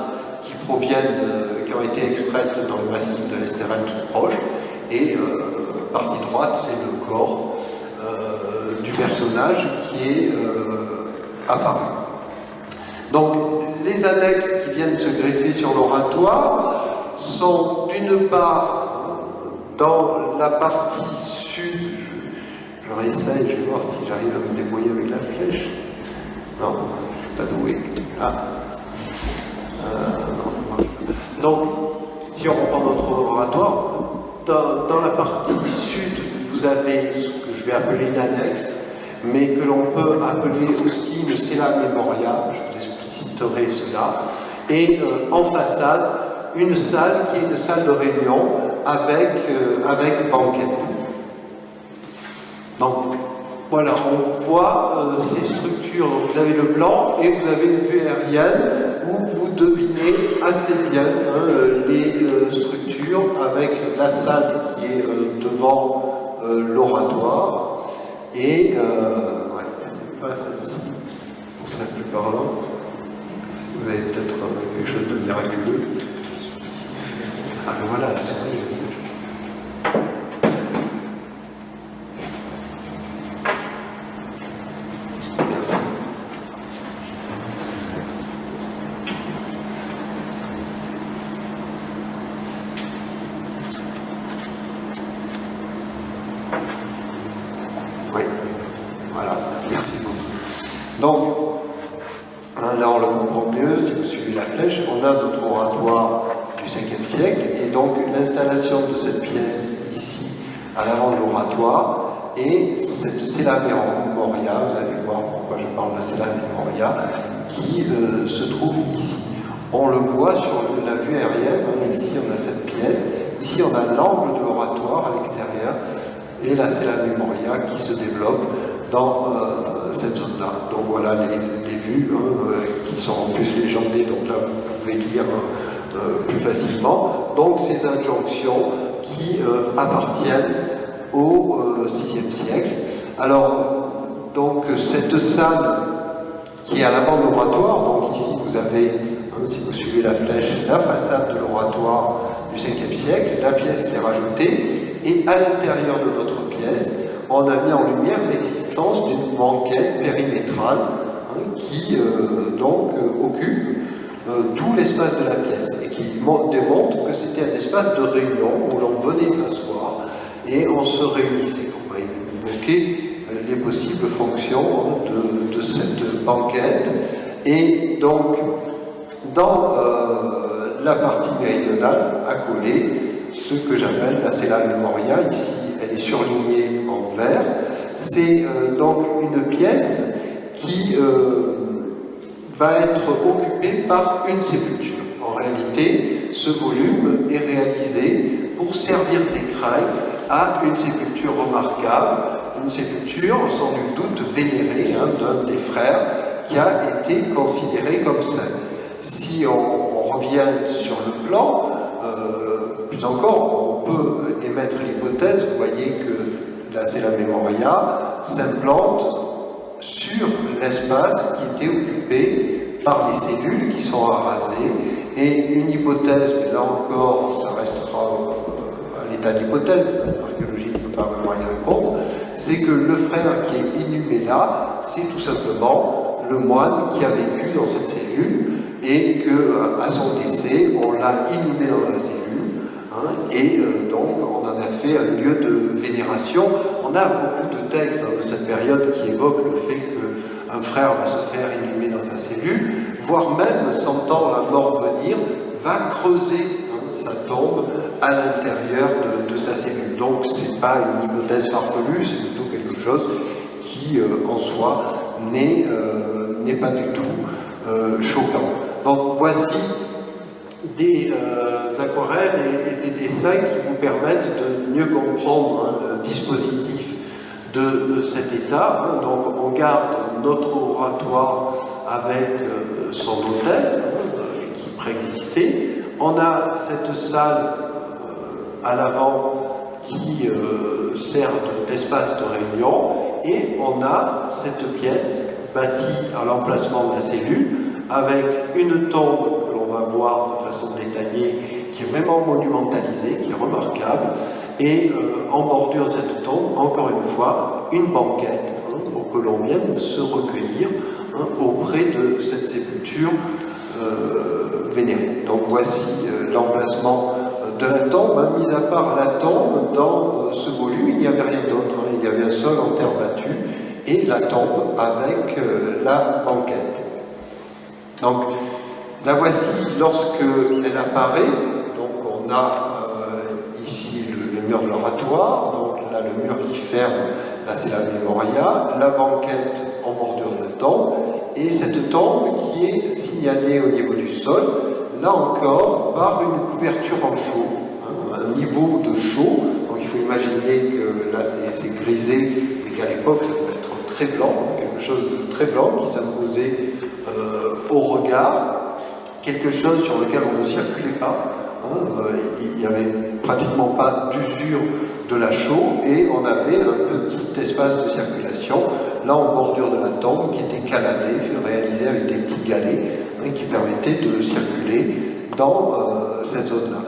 Speaker 1: qui proviennent, qui ont été extraites dans le massif de l'Estérel tout proche. Et partie droite, c'est le corps du personnage qui est apparu. Donc, les annexes qui viennent se greffer sur l'oratoire sont d'une part dans la partie sud. Je réessaye, je vais voir si j'arrive à me débrouiller avec la flèche. Non, je suis pas doué. Ah. Non, ça marche pas. Donc, si on reprend notre oratoire, dans la partie sud, vous avez ce que je vais appeler une annexe, mais que l'on peut appeler aussi une cella memoria, je vous expliciterai cela, et en façade, une salle qui est une salle de réunion avec banquette. Donc voilà, on voit ces structures. Donc, vous avez le plan et vous avez une vue aérienne où vous devinez assez bien les structures avec la salle qui est devant l'oratoire. Et ouais, c'est pas facile, ça serait plus parlant. Vous avez peut-être quelque chose de miraculeux. Ah ben voilà, c'est vrai. flèche, on a notre oratoire du 5e siècle, et donc l'installation de cette pièce ici, à l'avant de l'oratoire, et cette Sella Memoria, vous allez voir pourquoi je parle de Sella Memoria, qui se trouve ici. On le voit sur la vue aérienne, hein, ici on a cette pièce, ici on a l'angle de l'oratoire à l'extérieur, et la Sella Memoria qui se développe dans cette zone-là. Donc voilà les vues qui sont en plus légendées, donc là vous pouvez lire plus facilement. Donc ces injonctions qui appartiennent au VIe siècle. Alors, donc cette salle qui est à l'avant de l'oratoire, donc ici vous avez, hein, si vous suivez la flèche, la façade de l'oratoire du 5e siècle, la pièce qui est rajoutée, et à l'intérieur de notre pièce, on a mis en lumière l'existence d'une banquette périmétrale hein, qui donc occupe tout l'espace de la pièce et qui démontre que c'était un espace de réunion où l'on venait s'asseoir et on se réunissait. On va évoquer les possibles fonctions de cette banquette. Et donc, dans la partie méridionale, accolée, ce que j'appelle la Sella Memoria, ici elle est surlignée en vert, c'est donc une pièce qui va être occupée par une sépulture. En réalité, ce volume est réalisé pour servir d'écrin à une sépulture remarquable, une sépulture sans nul doute vénérée hein, d'un des frères qui a été considéré comme saint. Si on revient sur le plan, plus encore, on peut émettre l'hypothèse, vous voyez que la Sella Memoria s'implante sur l'espace qui était occupé par les cellules qui sont arasées, et une hypothèse, mais là encore, ça restera à l'état d'hypothèse, l'archéologie ne peut pas vraiment y répondre, c'est que le frère qui est inhumé là, c'est tout simplement le moine qui a vécu dans cette cellule, et qu'à son décès, on l'a inhumé dans la cellule, hein, et donc on en a fait un lieu de vénération. On a beaucoup de textes hein, de cette période qui évoquent le fait qu'un frère va se faire inhumer dans sa cellule, voire même, sentant la mort venir, va creuser hein, sa tombe à l'intérieur de sa cellule. Donc c'est pas une hypothèse farfelue, c'est plutôt quelque chose qui, en soi, n'est pas du tout choquant. Donc voici des aquarelles et des dessins qui vous permettent de mieux comprendre hein, le dispositif de cet état. Donc on garde notre oratoire avec son autel qui préexistait. On a cette salle à l'avant qui sert d'espace de réunion, et on a cette pièce bâtie à l'emplacement de la cellule avec une tombe que l'on va voir de façon détaillée, qui est vraiment monumentalisée, qui est remarquable, et en bordure de cette tombe, encore une fois, une banquette hein, pour que l'on vienne se recueillir hein, auprès de cette sépulture vénérée. Donc voici l'emplacement de la tombe, hein. Mis à part la tombe, dans ce volume, il n'y avait rien d'autre, hein. Il y avait un sol en terre battue et la tombe avec la banquette. Donc, la voici lorsque elle apparaît. Donc, on a ici le mur de l'oratoire, donc là le mur qui ferme la Sella Memoria, la banquette en bordure de la tombe, et cette tombe qui est signalée au niveau du sol, là encore, par une couverture en chaux, hein, un niveau de chaux. Donc, il faut imaginer que là c'est grisé, mais qu'à l'époque ça peut être très blanc, quelque chose de très blanc qui s'imposait au regard, quelque chose sur lequel on ne circulait pas. Hein, il n'y avait pratiquement pas d'usure de la chaux, et on avait un petit espace de circulation, là en bordure de la tombe, qui était caladé, réalisé avec des petits galets hein, qui permettaient de circuler dans cette zone-là.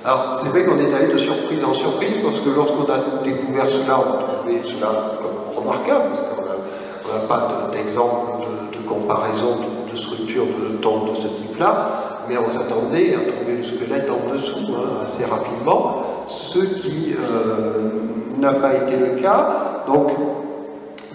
Speaker 1: Alors, c'est vrai qu'on est allé de surprise en surprise, parce que lorsqu'on a découvert cela, on a trouvé cela comme remarquable, parce qu'on n'a pas d'exemple de comparaison de structure de tombe de ce type-là, mais on s'attendait à trouver le squelette en dessous hein, assez rapidement, ce qui n'a pas été le cas. Donc,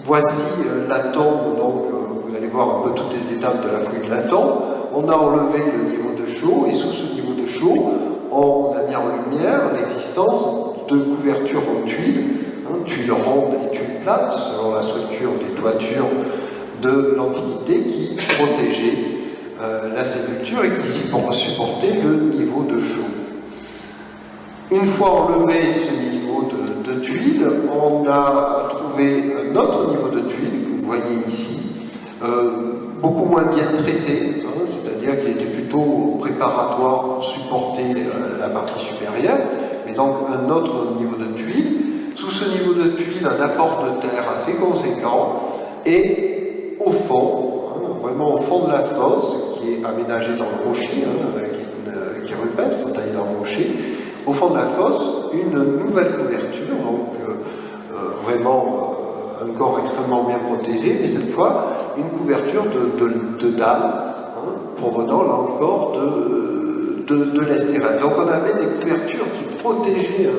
Speaker 1: voici la tombe, donc vous allez voir un peu toutes les étapes de la fouille de la tombe. on a enlevé le niveau de chaud, et sous ce niveau de chaud, on a mis en lumière l'existence de couvertures en tuiles, tuiles rondes et tuiles plates, selon la structure des toitures de l'Antiquité, qui protégeaient la sépulture et qui supportaient le niveau de chaud. Une fois enlevé ce niveau de tuiles, on a trouvé un autre niveau de tuiles, que vous voyez ici, beaucoup moins bien traité, c'est-à-dire qu'il était plutôt préparatoire pour supporter la partie supérieure, mais donc un autre niveau de tuiles. Sous ce niveau de tuiles, un apport de terre assez conséquent, et au fond, vraiment au fond de la fosse, qui est aménagée dans le rocher, qui est rupestre, taillée dans le rocher, au fond de la fosse, une nouvelle couverture, donc vraiment un corps extrêmement bien protégé, mais cette fois une couverture de dalles, provenant là encore de l'Estérel. Donc on avait des couvertures qui protégeaient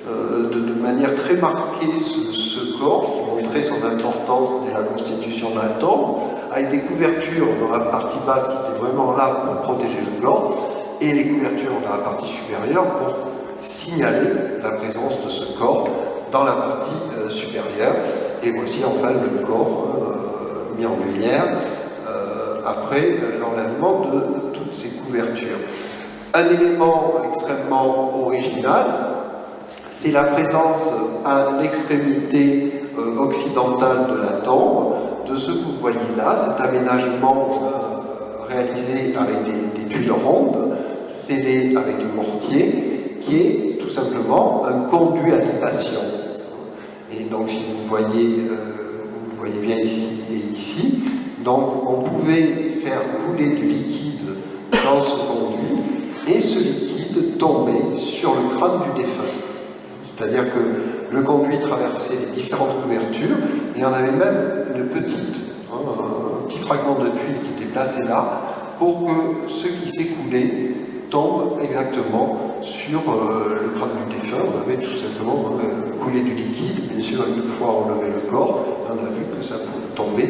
Speaker 1: de manière très marquée ce corps, qui montrait son importance dès la constitution d'un temple, avec des couvertures dans la partie basse qui étaient vraiment là pour protéger le corps, et les couvertures dans la partie supérieure pour signaler la présence de ce corps dans la partie supérieure, et aussi enfin le corps mis en lumière après l'enlèvement de toutes ces couvertures. Un élément extrêmement original, c'est la présence à l'extrémité occidentale de la tombe de ce que vous voyez là, cet aménagement réalisé avec des tuiles rondes, scellées avec du mortier, qui est tout simplement un conduit à libation. Et donc si vous voyez bien ici et ici, donc on pouvait faire couler du liquide dans ce conduit, et ce liquide tombait sur le crâne du défunt. C'est-à-dire que le conduit traversait les différentes couvertures, et on avait même un petit fragment de tuile qui était placé là, pour que ce qui s'écoulait tombe exactement sur le crâne du défunt. On avait tout simplement coulé du liquide, bien sûr une fois enlevé le corps, on a vu que ça pouvait tomber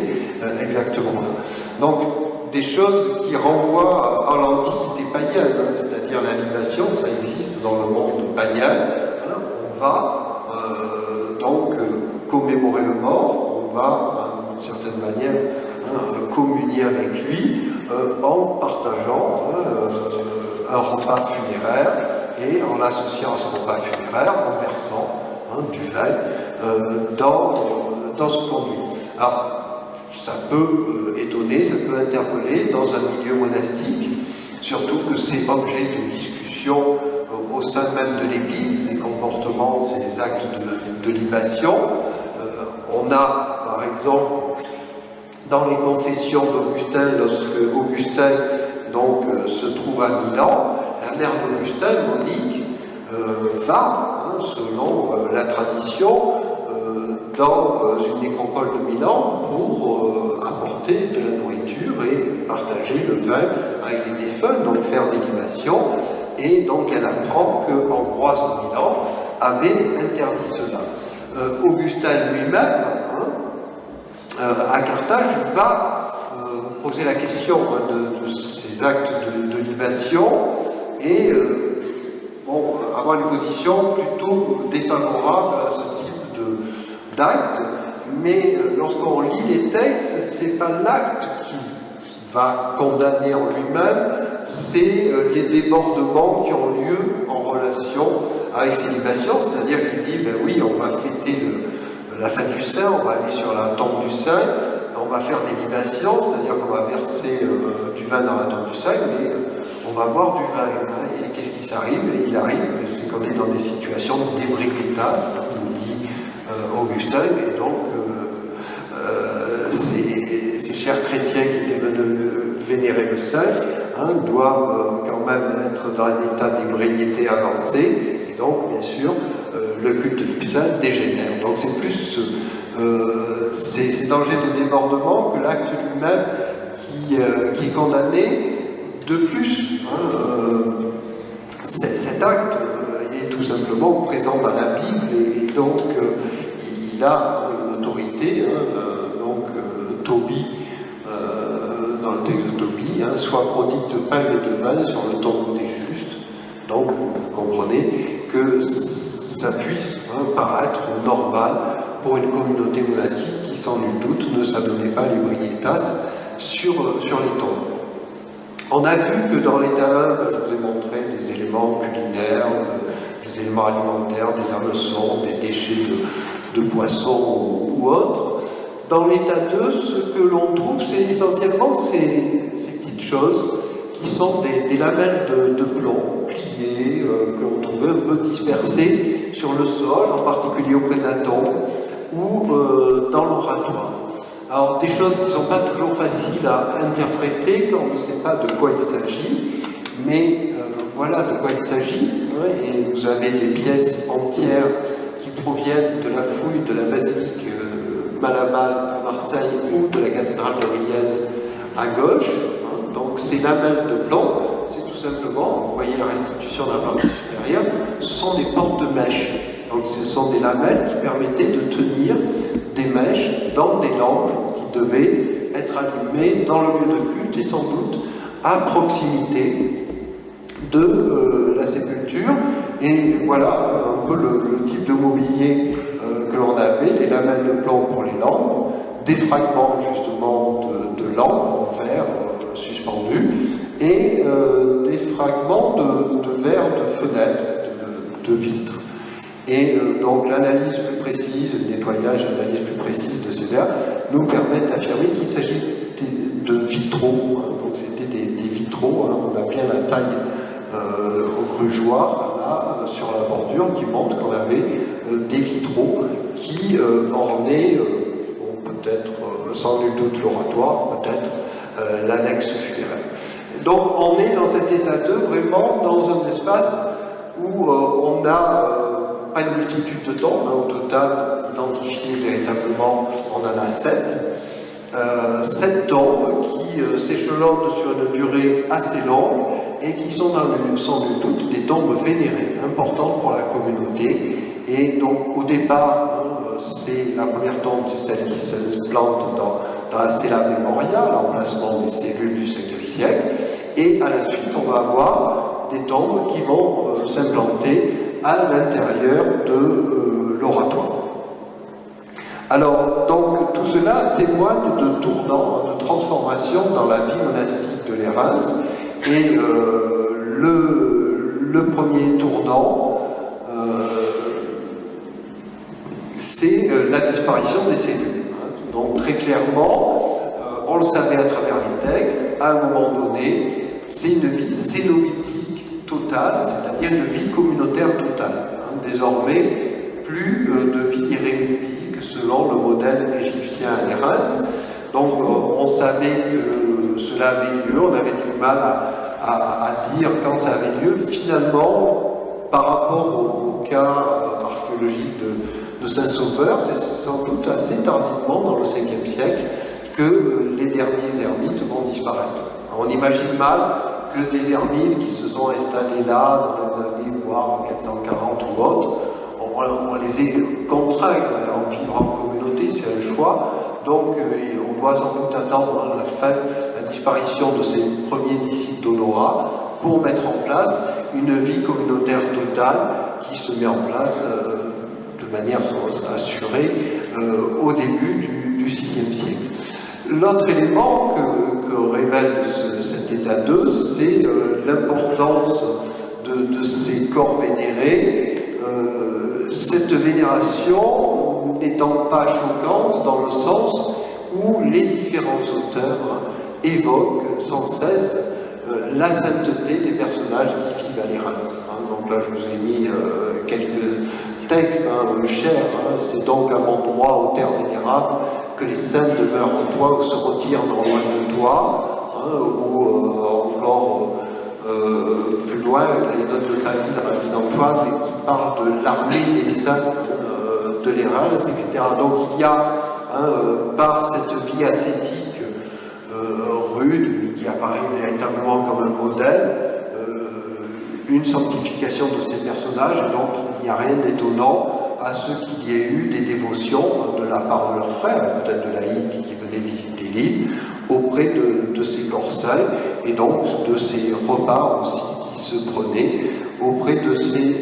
Speaker 1: exactement là. Donc des choses qui renvoient à l'Antiquité païenne, c'est-à-dire la libation, ça existe dans le monde païen. On va donc commémorer le mort, on va d'une certaine manière communier avec lui en partageant un repas funéraire, et en l'associant à ce repas funéraire, en versant du vin dans ce conduit. Alors, ça peut étonner, ça peut interpeller dans un milieu monastique, surtout que c'est objet de discussion au sein même de l'Église, ces comportements, ces actes de libation. On a, par exemple, dans les confessions d'Augustin, lorsque Augustin donc, se trouve à Milan, la mère d'Augustin, Monique, va, selon la tradition, dans une nécropole de Milan pour apporter de la nourriture et partager le vin avec les défunts, donc faire des libations. Et donc elle apprend que Ambroise de Milan avait interdit cela. Augustin lui-même, à Carthage, va poser la question de ces actes de libation, et avoir une position plutôt défavorable à ce type d'acte. Mais lorsqu'on lit les textes, c'est pas l'acte qui va condamner en lui-même, c'est les débordements qui ont lieu en relation avec ces libations, c'est-à-dire qu'il dit, ben oui, on va fêter la fête du Saint, on va aller sur la tombe du Saint, on va faire des libations, c'est-à-dire qu'on va verser du vin dans la tombe du Saint, mais on va boire du vin. Et qu'est-ce qui s'arrive? Il arrive, c'est qu'on est dans des situations d'ébriétas, nous dit Augustin, et donc ces chers chrétiens qui étaient venus vénérer le Saint doivent quand même être dans un état d'ébriété avancé, et donc bien sûr le culte du Saint dégénère. Donc c'est plus ces dangers de débordement que l'acte lui-même qui est condamné. De plus, cet acte est tout simplement présent dans la Bible, et donc il a une autorité. Donc Tobie, dans le texte de Tobie, soit prodigue de pain et de vin sur le tombeau des justes. Donc, vous comprenez que ça puisse paraître normal pour une communauté monastique qui, sans nul doute, ne s'adonnait pas l'ébrietas sur les tombes. On a vu que dans l'état 1, je vous ai montré des éléments culinaires, des éléments alimentaires, des hameçons, des déchets de poissons ou autres. Dans l'état 2, ce que l'on trouve, c'est essentiellement ces petites choses qui sont des lamelles de plomb pliées, que l'on trouve un peu dispersées sur le sol, en particulier auprès de la tombe, ou dans l'oratoire. Alors, des choses qui ne sont pas toujours faciles à interpréter quand on ne sait pas de quoi il s'agit, mais voilà de quoi il s'agit. Et vous avez des pièces entières qui proviennent de la fouille de la basilique Malamal à Marseille ou de la cathédrale de Riez à gauche. Donc, ces lamelles de plomb, c'est tout simplement, vous voyez la restitution de la partie supérieure, ce sont des porte-mèches. Donc, ce sont des lamelles qui permettaient de tenir des mèches dans des lampes qui devaient être allumées dans le lieu de culte et sans doute à proximité de la sépulture. Et voilà un peu le type de mobilier que l'on avait, les lamelles de plomb pour les lampes, des fragments justement de lampes en verre suspendus et des fragments de verre de fenêtres, de vitres. Et donc l'analyse plus précise, le nettoyage, l'analyse plus précise de ces verres nous permettent d'affirmer qu'il s'agit de vitraux. Donc c'était des vitraux, on a bien la taille au grugeoir, là, sur la bordure, qui montre qu'on avait des vitraux qui ornaient, peut-être sans nul doute l'oratoire, peut-être l'annexe funéraire. Donc on est dans cet état 2 vraiment dans un espace où on a pas une multitude de tombes, au total identifiées véritablement, on en a 7. 7 tombes qui s'échelonnent sur une durée assez longue et qui sont sans nul doute des tombes vénérées, importantes pour la communauté. Et donc au départ, c'est la première tombe, c'est celle qui s'implante dans la cella mémoriale, l'emplacement des cellules du 5e siècle. Et à la suite, on va avoir des tombes qui vont s'implanter à l'intérieur de l'oratoire. Alors, donc, tout cela témoigne de tournants, de transformations dans la vie monastique de l'Érins. Et le premier tournant, c'est la disparition des cellules. Donc, très clairement, on le savait à travers les textes, à un moment donné, c'est une vie cénobitique totale, c'est-à-dire une vie communautaire totale. Désormais, plus de vie érémitique selon le modèle égyptien à l'Érins. Donc on savait que cela avait lieu, on avait du mal à dire quand ça avait lieu. Finalement, par rapport au cas archéologique de Saint-Sauveur, c'est sans doute assez tardivement, dans le 5e siècle, que les derniers ermites vont disparaître. On imagine mal que des ermites qui se sont installés là dans les années, voire 440 ou autres, on les est contraints à en vivre en communauté, c'est un choix. Donc on doit sans doute attendre la fin, la disparition de ces premiers disciples d'Honorat pour mettre en place une vie communautaire totale qui se met en place de manière assurée au début du 6e siècle. L'autre élément que révèle cet état 2, c'est l'importance de ces corps vénérés. Cette vénération n'étant pas choquante dans le sens où les différents auteurs évoquent sans cesse la sainteté des personnages qui vivent à l'Érins. Donc là, je vous ai mis quelques textes chers. C'est donc à mon droit, au terre vénérable, que les saints demeurent en toi ou se retirent non loin de toi, ou encore plus loin, il y a d'autres papiers dans la vie d'Antoine qui parlent de l'armée des saints de l'Érins, etc. Donc il y a, par cette vie ascétique rude, mais qui apparaît véritablement comme un modèle, une sanctification de ces personnages, donc il n'y a rien d'étonnant à ce qu'il y ait eu des dévotions de la part de leurs frères, peut-être de laïcs qui venaient visiter l'île, auprès de ces Corsairs et donc de ces repas aussi qui se prenaient auprès de ces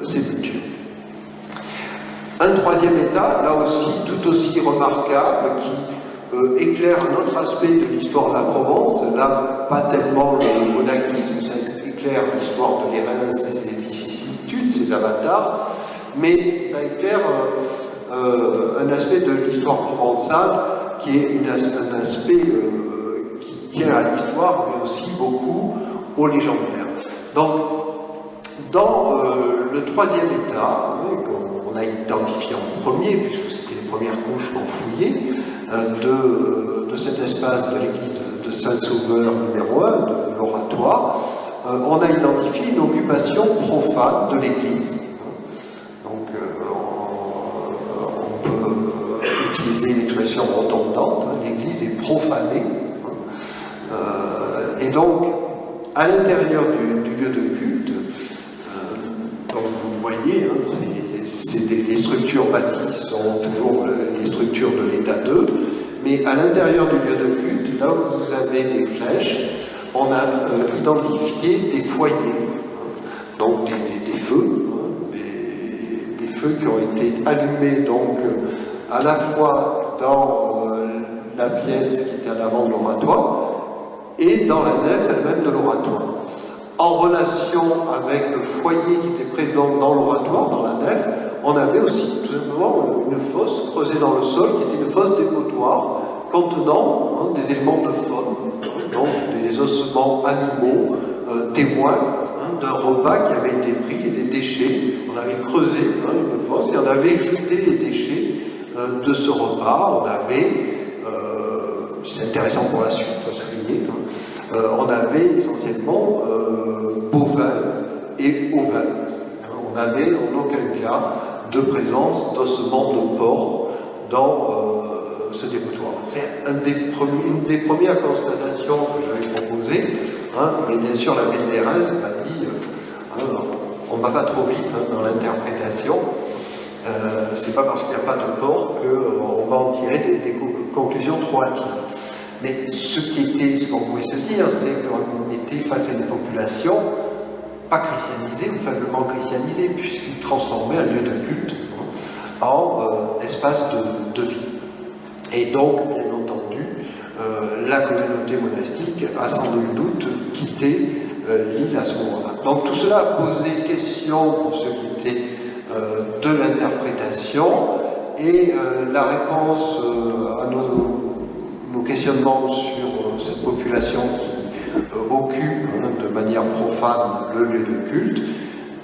Speaker 1: sépultures. Un troisième état, là aussi tout aussi remarquable, qui éclaire un autre aspect de l'histoire de la Provence, là pas tellement le monachisme, ça éclaire l'histoire de l'Érins et ses vicissitudes, ses avatars, mais ça éclaire un aspect de l'histoire provençale qui est un aspect qui tient à l'histoire, mais aussi beaucoup aux légendaires. Donc, dans le troisième état, qu'on a identifié en premier, puisque c'était les premières couches qu'on fouillait, de cet espace de l'église de Saint-Sauveur numéro 1, de l'oratoire, on a identifié une occupation profane de l'église. Donc, on peut utiliser l'expression redondante, l'église est profanée. Et donc, à l'intérieur du lieu de culte, donc vous le voyez, hein, les structures bâties sont toujours les structures de l'état 2, mais à l'intérieur du lieu de culte, là où vous avez des flèches, on a identifié des foyers, donc des feux, des feux qui ont été allumés donc à la fois dans la pièce qui était à l'avant de l'oratoire et dans la nef elle-même de l'oratoire. En relation avec le foyer qui était présent dans l'oratoire, dans la nef, on avait aussi tout simplement une fosse creusée dans le sol qui était une fosse dépotoir contenant des éléments de faune, donc des ossements animaux, témoins d'un repas qui avait été pris et des déchets. On avait creusé une fosse et on avait jeté les déchets de ce repas. On avait, c'est intéressant pour la suite à souligner, on avait essentiellement bovins et ovins. On n'avait en aucun cas de présence d'ossements de porc dans ce dépotoir. C'est une des premières constatations que j'avais proposées, mais bien sûr la ville d'Érins m'a dit on ne va pas trop vite dans l'interprétation, c'est pas parce qu'il n'y a pas de porc qu'on va en tirer des conclusions trop hâtives. Mais ce qu'on pouvait se dire, c'est qu'on était face à une population pas christianisée ou faiblement christianisée, puisqu'il transformait un lieu de culte en espace de vie. Et donc, bien entendu, la communauté monastique a sans nul doute quitté l'île à ce moment-là. Donc tout cela a posé question pour ceux qui étaient de l'interprétation, et la réponse à nos questionnements sur cette population qui occupe de manière profane le lieu de culte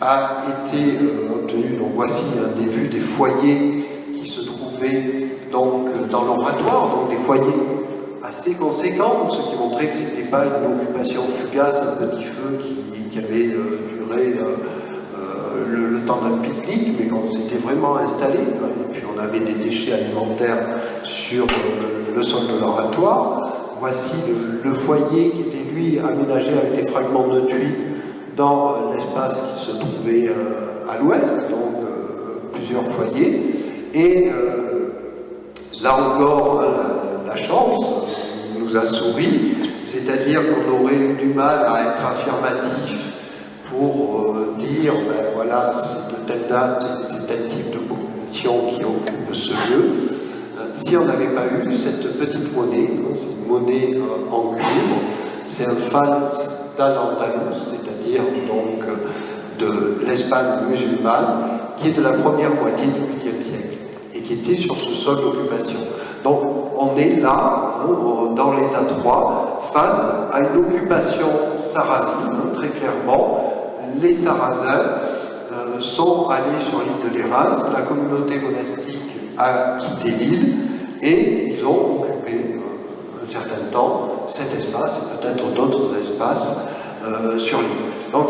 Speaker 1: a été obtenue. Donc voici un des vues des foyers qui se trouvaient donc dans l'oratoire, donc des foyers assez conséquents, ce qui montrait que ce n'était pas une occupation fugace, un petit feu qui avait duré le temps d'un pique-nique, mais qu'on s'était vraiment installé. Et puis on avait des déchets alimentaires sur le sol de l'oratoire. Voici le foyer qui était lui aménagé avec des fragments de tuiles dans l'espace qui se trouvait à l'ouest, donc plusieurs foyers. Et là encore, la chance nous a souri, c'est-à-dire qu'on aurait eu du mal à être affirmatif pour dire, ben voilà, c'est de telle date, c'est tel type de population qui occupe ce lieu, si on n'avait pas eu cette petite monnaie, c'est une monnaie en cuivre, c'est un fals d'Al-Andalus, c'est-à-dire donc de l'Espagne musulmane, qui est de la première moitié du 8e siècle, et qui était sur ce sol d'occupation. Donc on est là, dans l'état 3, face à une occupation sarrasine, très clairement. Les Sarrasins sont allés sur l'île de l'Érins, la communauté monastique a quitté l'île, et ils ont occupé un certain temps cet espace, et peut-être d'autres espaces sur l'île. Donc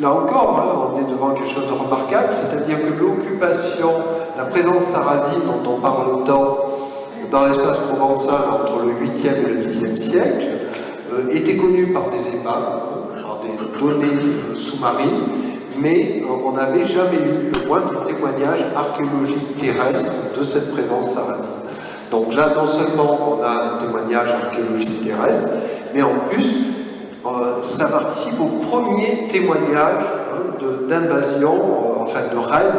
Speaker 1: là encore, on est devant quelque chose de remarquable, c'est-à-dire que l'occupation, la présence sarrasine dont on parle autant dans l'espace provençal entre le 8e et le 10e siècle était connue par des épaves, par des données sous-marines, mais on n'avait jamais eu le moindre témoignage archéologique terrestre de cette présence sarrasine. Donc là, non seulement on a un témoignage archéologique terrestre, mais en plus, ça participe au premier témoignage d'invasion, enfin de raid,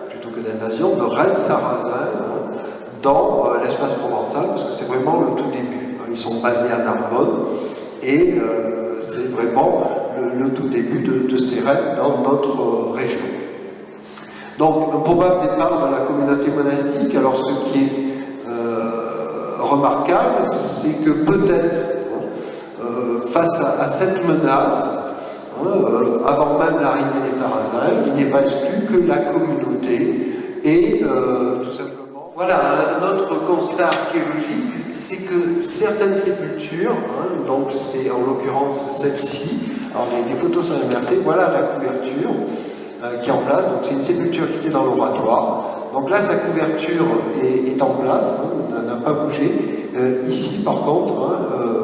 Speaker 1: plutôt que d'invasion, de raid sarrasin dans l'espace provençal, parce que c'est vraiment le tout début. Ils sont basés à Narbonne, et c'est vraiment le tout début de ces raids dans notre région. Donc, un probable départ de la communauté monastique. Alors, ce qui est remarquable, c'est que peut-être, face à cette menace, avant même l'arrivée des Sarrasins, il n'est pas exclu que la communauté ait tout simplement... Voilà, un autre constat archéologique, c'est que certaines sépultures, donc c'est en l'occurrence celle-ci, alors les photos sont inversées, voilà la couverture qui est en place, donc c'est une sépulture qui était dans l'oratoire. Donc là, sa couverture est en place, n'a pas bougé. Ici, par contre,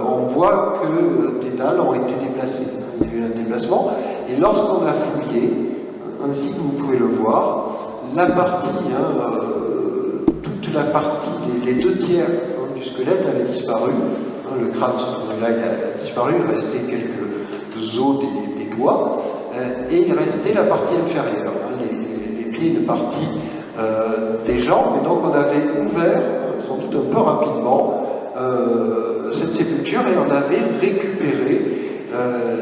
Speaker 1: on voit que des dalles ont été déplacées. Il y a eu un déplacement. Et lorsqu'on a fouillé, ainsi que vous pouvez le voir, la partie, toute la partie, les 2 tiers du squelette avaient disparu. Le crâne là, il a disparu, il restait quelques os des doigts. Et il restait la partie inférieure, les pieds, une partie des jambes, et donc on avait ouvert, sans doute un peu rapidement, cette sépulture et on avait récupéré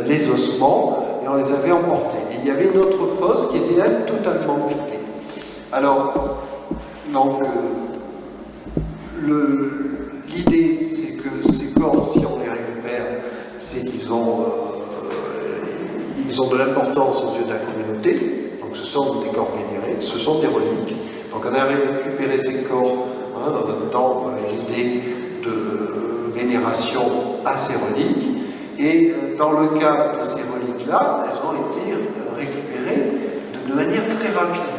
Speaker 1: les ossements et on les avait emportés. Et il y avait une autre fosse qui était elle totalement vidée. Alors, donc, l'idée c'est que ces corps, si on les récupère, c'est qu'ils ont de l'importance aux yeux de la communauté, donc ce sont des corps vénérés, ce sont des reliques. Donc on a récupéré ces corps dans l'idée de vénération à ces reliques, et dans le cas de ces reliques-là, elles ont été récupérées de manière très rapide.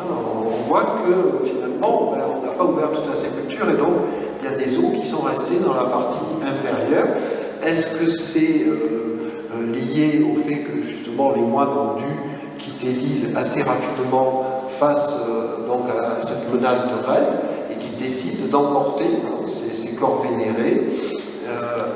Speaker 1: On voit que finalement, on n'a pas ouvert toute la sépulture, et donc il y a des os qui sont restés dans la partie inférieure. Est-ce que c'est lié au fait que justement les moines ont dû quitter l'île assez rapidement face donc à cette menace de raid et qu'ils décident d'emporter ces corps vénérés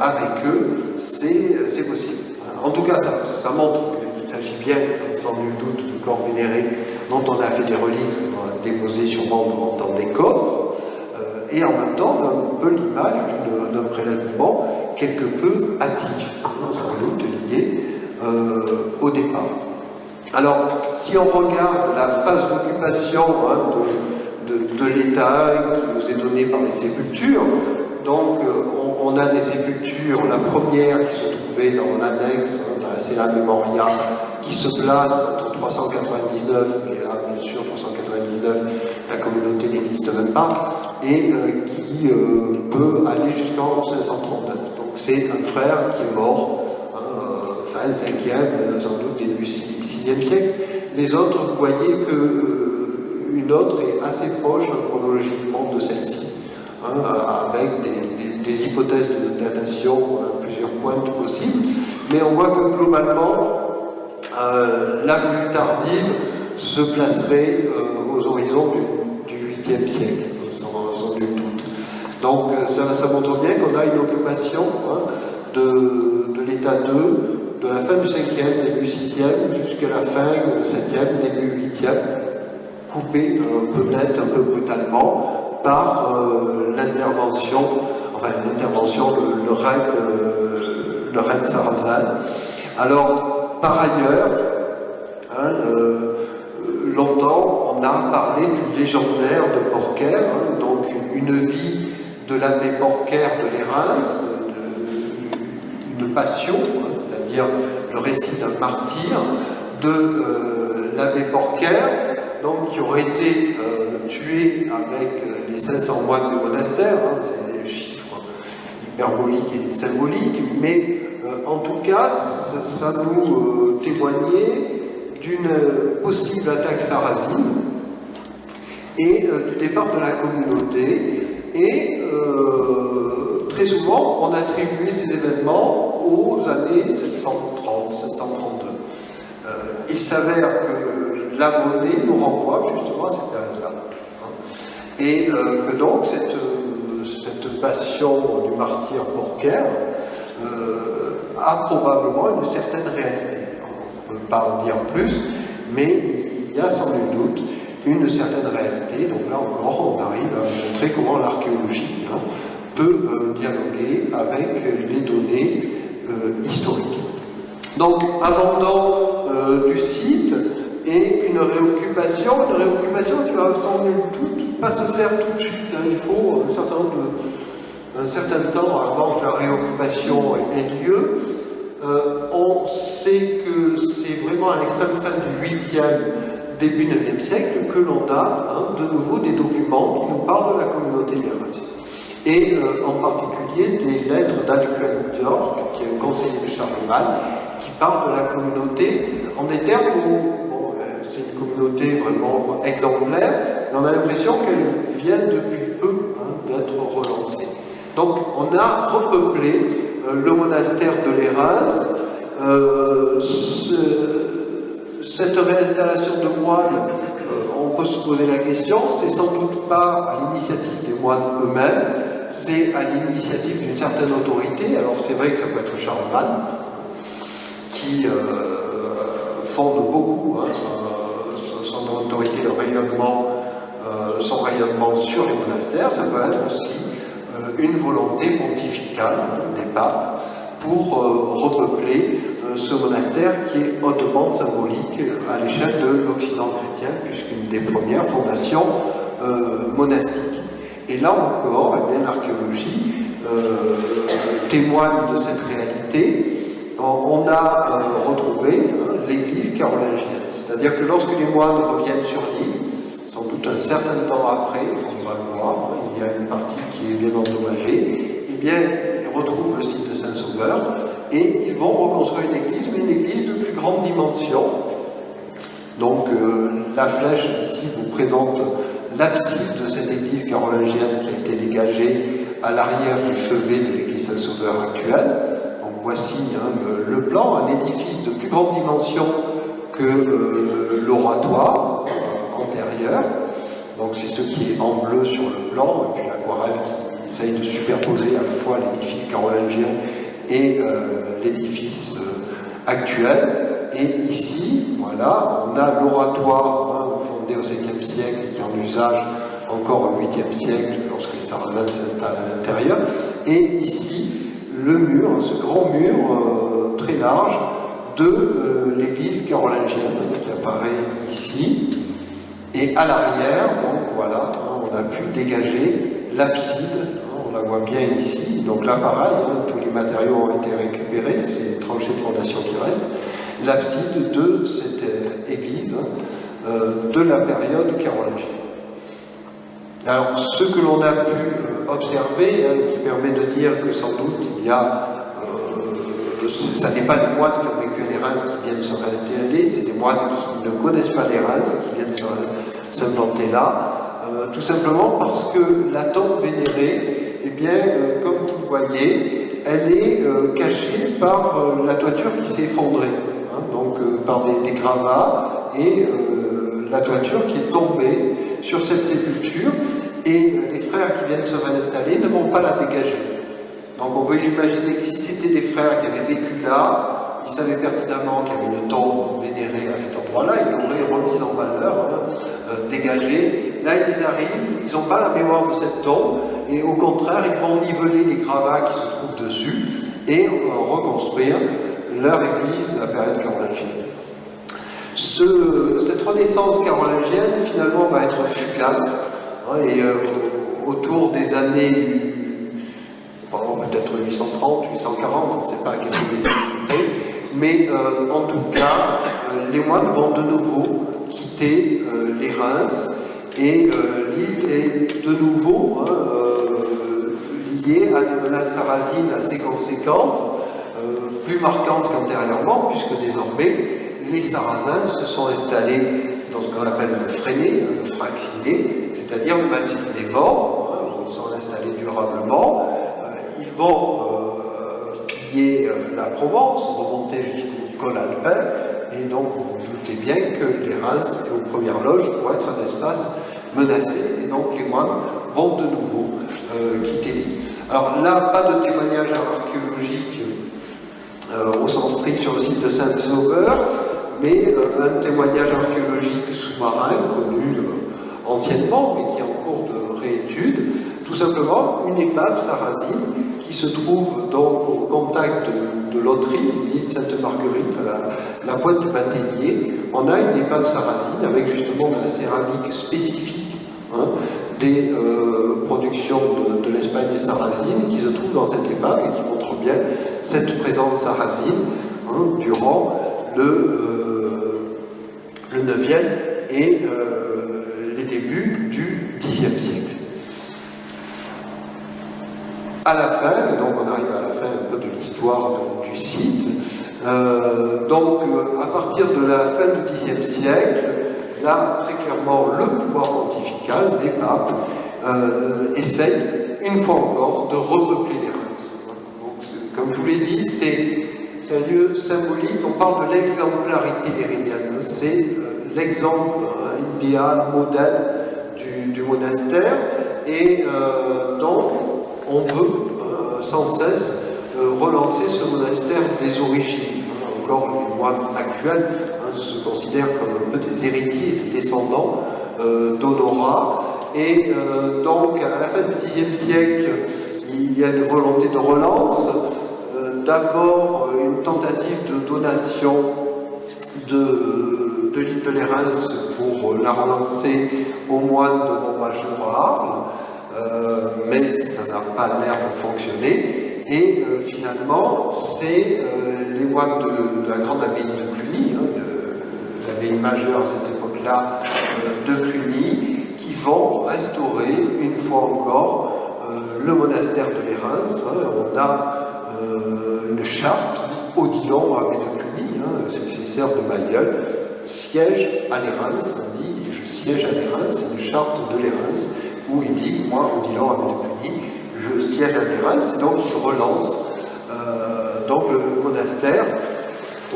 Speaker 1: avec eux? C'est possible. En tout cas, ça montre qu'il s'agit bien, sans nul doute, de corps vénérés dont on a fait des reliques, déposés sûrement dans des coffres, et en même temps un peu l'image d'un prélèvement quelque peu hâtif, sans doute lié au départ. Alors, si on regarde la phase d'occupation de l'État qui nous est donnée par les sépultures, donc on a des sépultures, la première qui se trouvait dans l'annexe, dans la Cella Memoria, qui se place entre 399, et là bien sûr 399, la communauté n'existe même pas, et qui peut aller jusqu'en 539. Donc c'est un frère qui est mort, fin 5e, sans doute début 6e siècle. Les autres, vous voyez qu'une autre est assez proche chronologiquement de celle-ci, avec des hypothèses de datation, plusieurs pointes possibles, mais on voit que globalement, la plus tardive se placerait aux horizons du 8e siècle, sans nul doute. Donc ça montre bien qu'on a une occupation de l'état 2, de la fin du 5e, début 6e, jusqu'à la fin 7e, début 8e, coupé peut-être un peu brutalement par l'intervention, le raid sarrasin. Alors, par ailleurs, longtemps on a parlé du légendaire de Porquer, donc une vie de l'abbé Porquer de Lérins, une passion, c'est-à-dire le récit d'un martyr de l'abbé Porquer, donc qui aurait été tué avec les 500 moines du monastère, c'est des chiffres hyperboliques et symboliques, mais en tout cas, ça nous témoignait d'une possible attaque sarrasine et du départ de la communauté. Et très souvent, on attribuait ces événements aux années 730, 732. Il s'avère que la monnaie nous renvoie justement à cette période-là. Et que donc, passion du martyr Porquer a probablement une certaine réalité. On ne peut pas en dire plus, mais il y a sans nul doute une certaine réalité. Donc là encore, on arrive à montrer comment l'archéologie peut dialoguer avec les données historiques. Donc, abandon du site et une réoccupation qui va sans nul doute pas se faire tout de suite. Il faut un certain temps avant que la réoccupation ait lieu. On sait que c'est vraiment à l'extrême fin du 8e, début 9e siècle que l'on a de nouveau des documents qui nous parlent de la communauté lérins. Et en particulier des lettres d'Alcuin d'York, qui est un conseiller de Charlemagne, qui parle de la communauté en des termes où c'est une communauté vraiment exemplaire, mais on a l'impression qu'elle vient depuis peu d'être relancée. Donc on a repeuplé le monastère de Lérins. Cette réinstallation de moines, on peut se poser la question, c'est sans doute pas à l'initiative des moines eux-mêmes, c'est à l'initiative d'une certaine autorité. Alors c'est vrai que ça peut être Charlemagne, qui fonde beaucoup son autorité, son rayonnement sur les monastères. Ça peut être aussi une volonté pontificale des papes pour repeupler ce monastère qui est hautement symbolique à l'échelle de l'Occident chrétien, puisqu'une des premières fondations monastiques. Et là encore, l'archéologie témoigne de cette réalité. On a retrouvé l'église carolingienne. C'est-à-dire que lorsque les moines reviennent sur l'île, sans doute un certain temps après, on va le voir, il y a une partie qui est bien endommagée, eh bien, ils retrouvent le site de Saint-Sauveur et ils vont reconstruire une église, mais une église de plus grande dimension. Donc, la flèche ici vous présente l'abside de cette église carolingienne qui a été dégagée à l'arrière du chevet de l'église Saint-Sauveur actuelle. Donc, voici le plan, un édifice de plus grande dimension que l'oratoire antérieur. Donc c'est ce qui est en bleu sur le plan, et puis l'aquarelle qui essaye de superposer à la fois l'édifice carolingien et l'édifice actuel. Et ici, voilà, on a l'oratoire fondé au 5e siècle, qui est en usage encore au 8e siècle, lorsque les Sarrasins s'installent à l'intérieur. Et ici, le mur, ce grand mur très large de l'église carolingienne qui apparaît ici. Et à l'arrière, donc voilà, on a pu dégager l'abside, on la voit bien ici. Donc là, pareil, tous les matériaux ont été récupérés, c'est les tranchées de fondation qui restent. L'abside de cette église de la période carolingienne. Alors, ce que l'on a pu observer, qui permet de dire que sans doute il y a, ça n'est pas des moines qui ont vécu à Lérins qui viennent se réinstaller, c'est des moines qui ne connaissent pas Lérins qui viennent s'implanter là, tout simplement parce que la tombe vénérée, eh bien, comme vous le voyez, elle est cachée par la toiture qui s'est effondrée, donc par des gravats et la toiture qui est tombée sur cette sépulture, et les frères qui viennent se réinstaller ne vont pas la dégager. Donc on peut imaginer que si c'était des frères qui avaient vécu là, ils savaient pertinemment qu'il y avait une tombe vénérée à cet endroit-là, ils l'auraient remise en valeur, dégagée. Là ils arrivent, ils n'ont pas la mémoire de cette tombe, et au contraire ils vont niveler les gravats qui se trouvent dessus, et reconstruire leur église de la période carolingienne. Cette renaissance carolingienne finalement va être fugace, et autour des années peut-être 830, 840, on ne sait pas à quelle décennie près, mais en tout cas, les moines vont de nouveau quitter les Reims, et l'île est de nouveau liée à des menaces sarrasines assez conséquentes, plus marquantes qu'antérieurement, puisque désormais, les Sarrasins se sont installés dans ce qu'on appelle le Freinet, le Fraxiné, c'est-à-dire le massif des morts, où ils sont installés durablement. Ils vont piller la Provence, remonter jusqu'au col alpin, et donc vous vous doutez bien que les Reims et aux premières loges vont être un espace menacé, et donc les moines vont de nouveau quitter l'île. Alors là, pas de témoignage archéologique au sens strict sur le site de Saint-Sauveur, mais un témoignage archéologique sous-marin connu anciennement, mais qui est en cours de réétude, tout simplement une épave sarrasine qui se trouve donc au contact de l'autre île, l'île Sainte-Marguerite, à la pointe du Bataillé. On a une épave sarrasine avec justement de la céramique spécifique des productions de l'Espagne et sarrasine qui se trouve dans cette épave et qui montre bien cette présence sarrasine durant le 9e et les débuts du Xe siècle. À la fin, et donc on arrive à la fin un peu de l'histoire du site, donc à partir de la fin du Xe siècle, là très clairement le pouvoir pontifical, les papes, essayent une fois encore de repeupler les Reims. Donc, comme je vous l'ai dit, c'est un lieu symbolique, on parle de l'exemplarité érinienne, c'est l'exemple idéal, modèle du monastère, et donc on veut sans cesse relancer ce monastère des origines. Encore les moines actuels se considèrent comme un peu des héritiers, des descendants d'Honorat. Et donc à la fin du Xe siècle, il y a une volonté de relance. D'abord une tentative de donation de l'île de Lérins pour la relancer aux moines de Montmajour à Arles. Mais ça n'a pas l'air de fonctionner, et finalement, c'est les moines de la grande abbaye de Cluny, l'abbaye majeure à cette époque-là de Cluny, qui vont restaurer une fois encore le monastère de Lérins. On a une charte, Odilon, abbé de Cluny, successeur de Mailleul, siège à Lérins, on dit « je siège à Lérins », c'est une charte de Lérins, où il dit, moi, Odilon, abbé de Cluny, je siège à Lérins, et donc il relance donc le monastère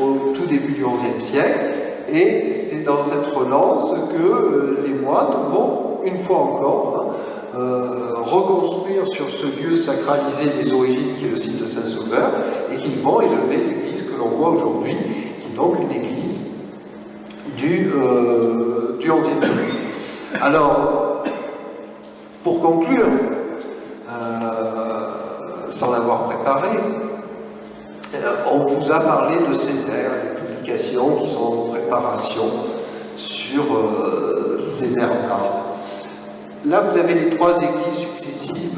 Speaker 1: au tout début du XIe siècle, et c'est dans cette relance que les moines vont, une fois encore, reconstruire sur ce lieu sacralisé des origines qui est le site de Saint-Sauveur, et qu'ils vont élever l'église que l'on voit aujourd'hui, qui est donc une église du XIe siècle. Alors, pour conclure, sans l'avoir préparé, on vous a parlé de Césaire, des publications qui sont en préparation sur Césaire d'Arles. Là, vous avez les trois églises successives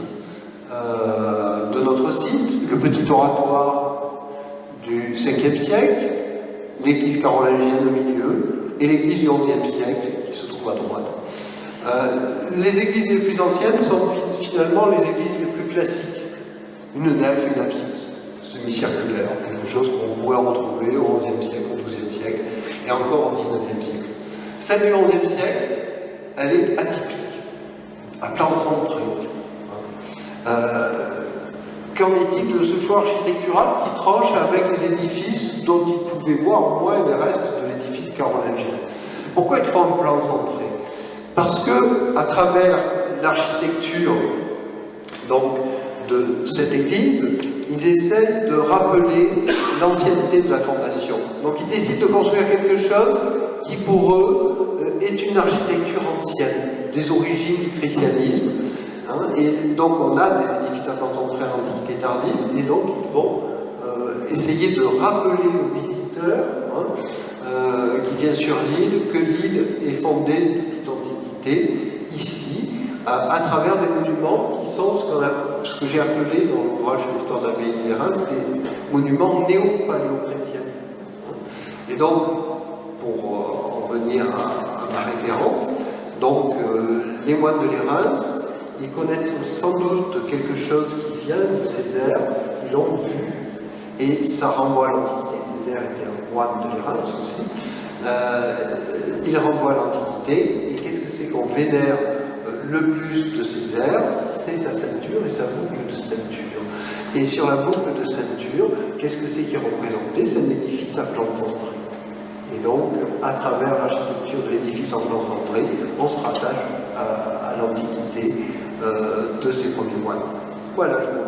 Speaker 1: de notre site, le petit oratoire du 5e siècle, l'église carolingienne au milieu, et l'église du XIe siècle qui se trouve à droite. Les églises les plus anciennes sont finalement les églises les plus classiques. Une nef, une abside, semi-circulaire, quelque chose qu'on pourrait retrouver au XIe siècle, au XIIe siècle, et encore au XIXe siècle. Celle du XIe siècle, elle est atypique, à plan centré. Qu'en est-il de ce choix architectural qui tranche avec les édifices dont il pouvait voir au moins les restes de l'édifice carolingien? Pourquoi il faut un plan centré? Parce que, à travers l'architecture donc, de cette église, ils essaient de rappeler l'ancienneté de la fondation. Donc ils décident de construire quelque chose qui, pour eux, est une architecture ancienne, des origines du christianisme. Et donc on a des édifices à plan centré à l'Antiquité tardive, et donc ils vont essayer de rappeler aux visiteurs qui viennent sur l'île que l'île est fondée de toute antiquité, ici, à travers des monuments qui sont ce que j'ai appelé dans l'ouvrage sur l'histoire de l'abbaye de Lérins des monuments néo-paléochrétiens. Et donc, pour en venir à ma référence, donc les moines de Lérins, ils connaissent sans doute quelque chose qui vient de Césaire, ils l'ont vu, et ça renvoie à l'Antiquité. Césaire était un moine de Lérins aussi. Il renvoie à l'Antiquité, et qu'est-ce que c'est qu'on vénère le plus de Césaire? C'est sa ceinture et sa boucle de ceinture. Et sur la boucle de ceinture, qu'est-ce que c'est qui est représenté? C'est un édifice à plan centré. Et donc, à travers l'architecture de l'édifice en plan centré, on se rattache à l'Antiquité de ces premiers mois. Voilà, je vous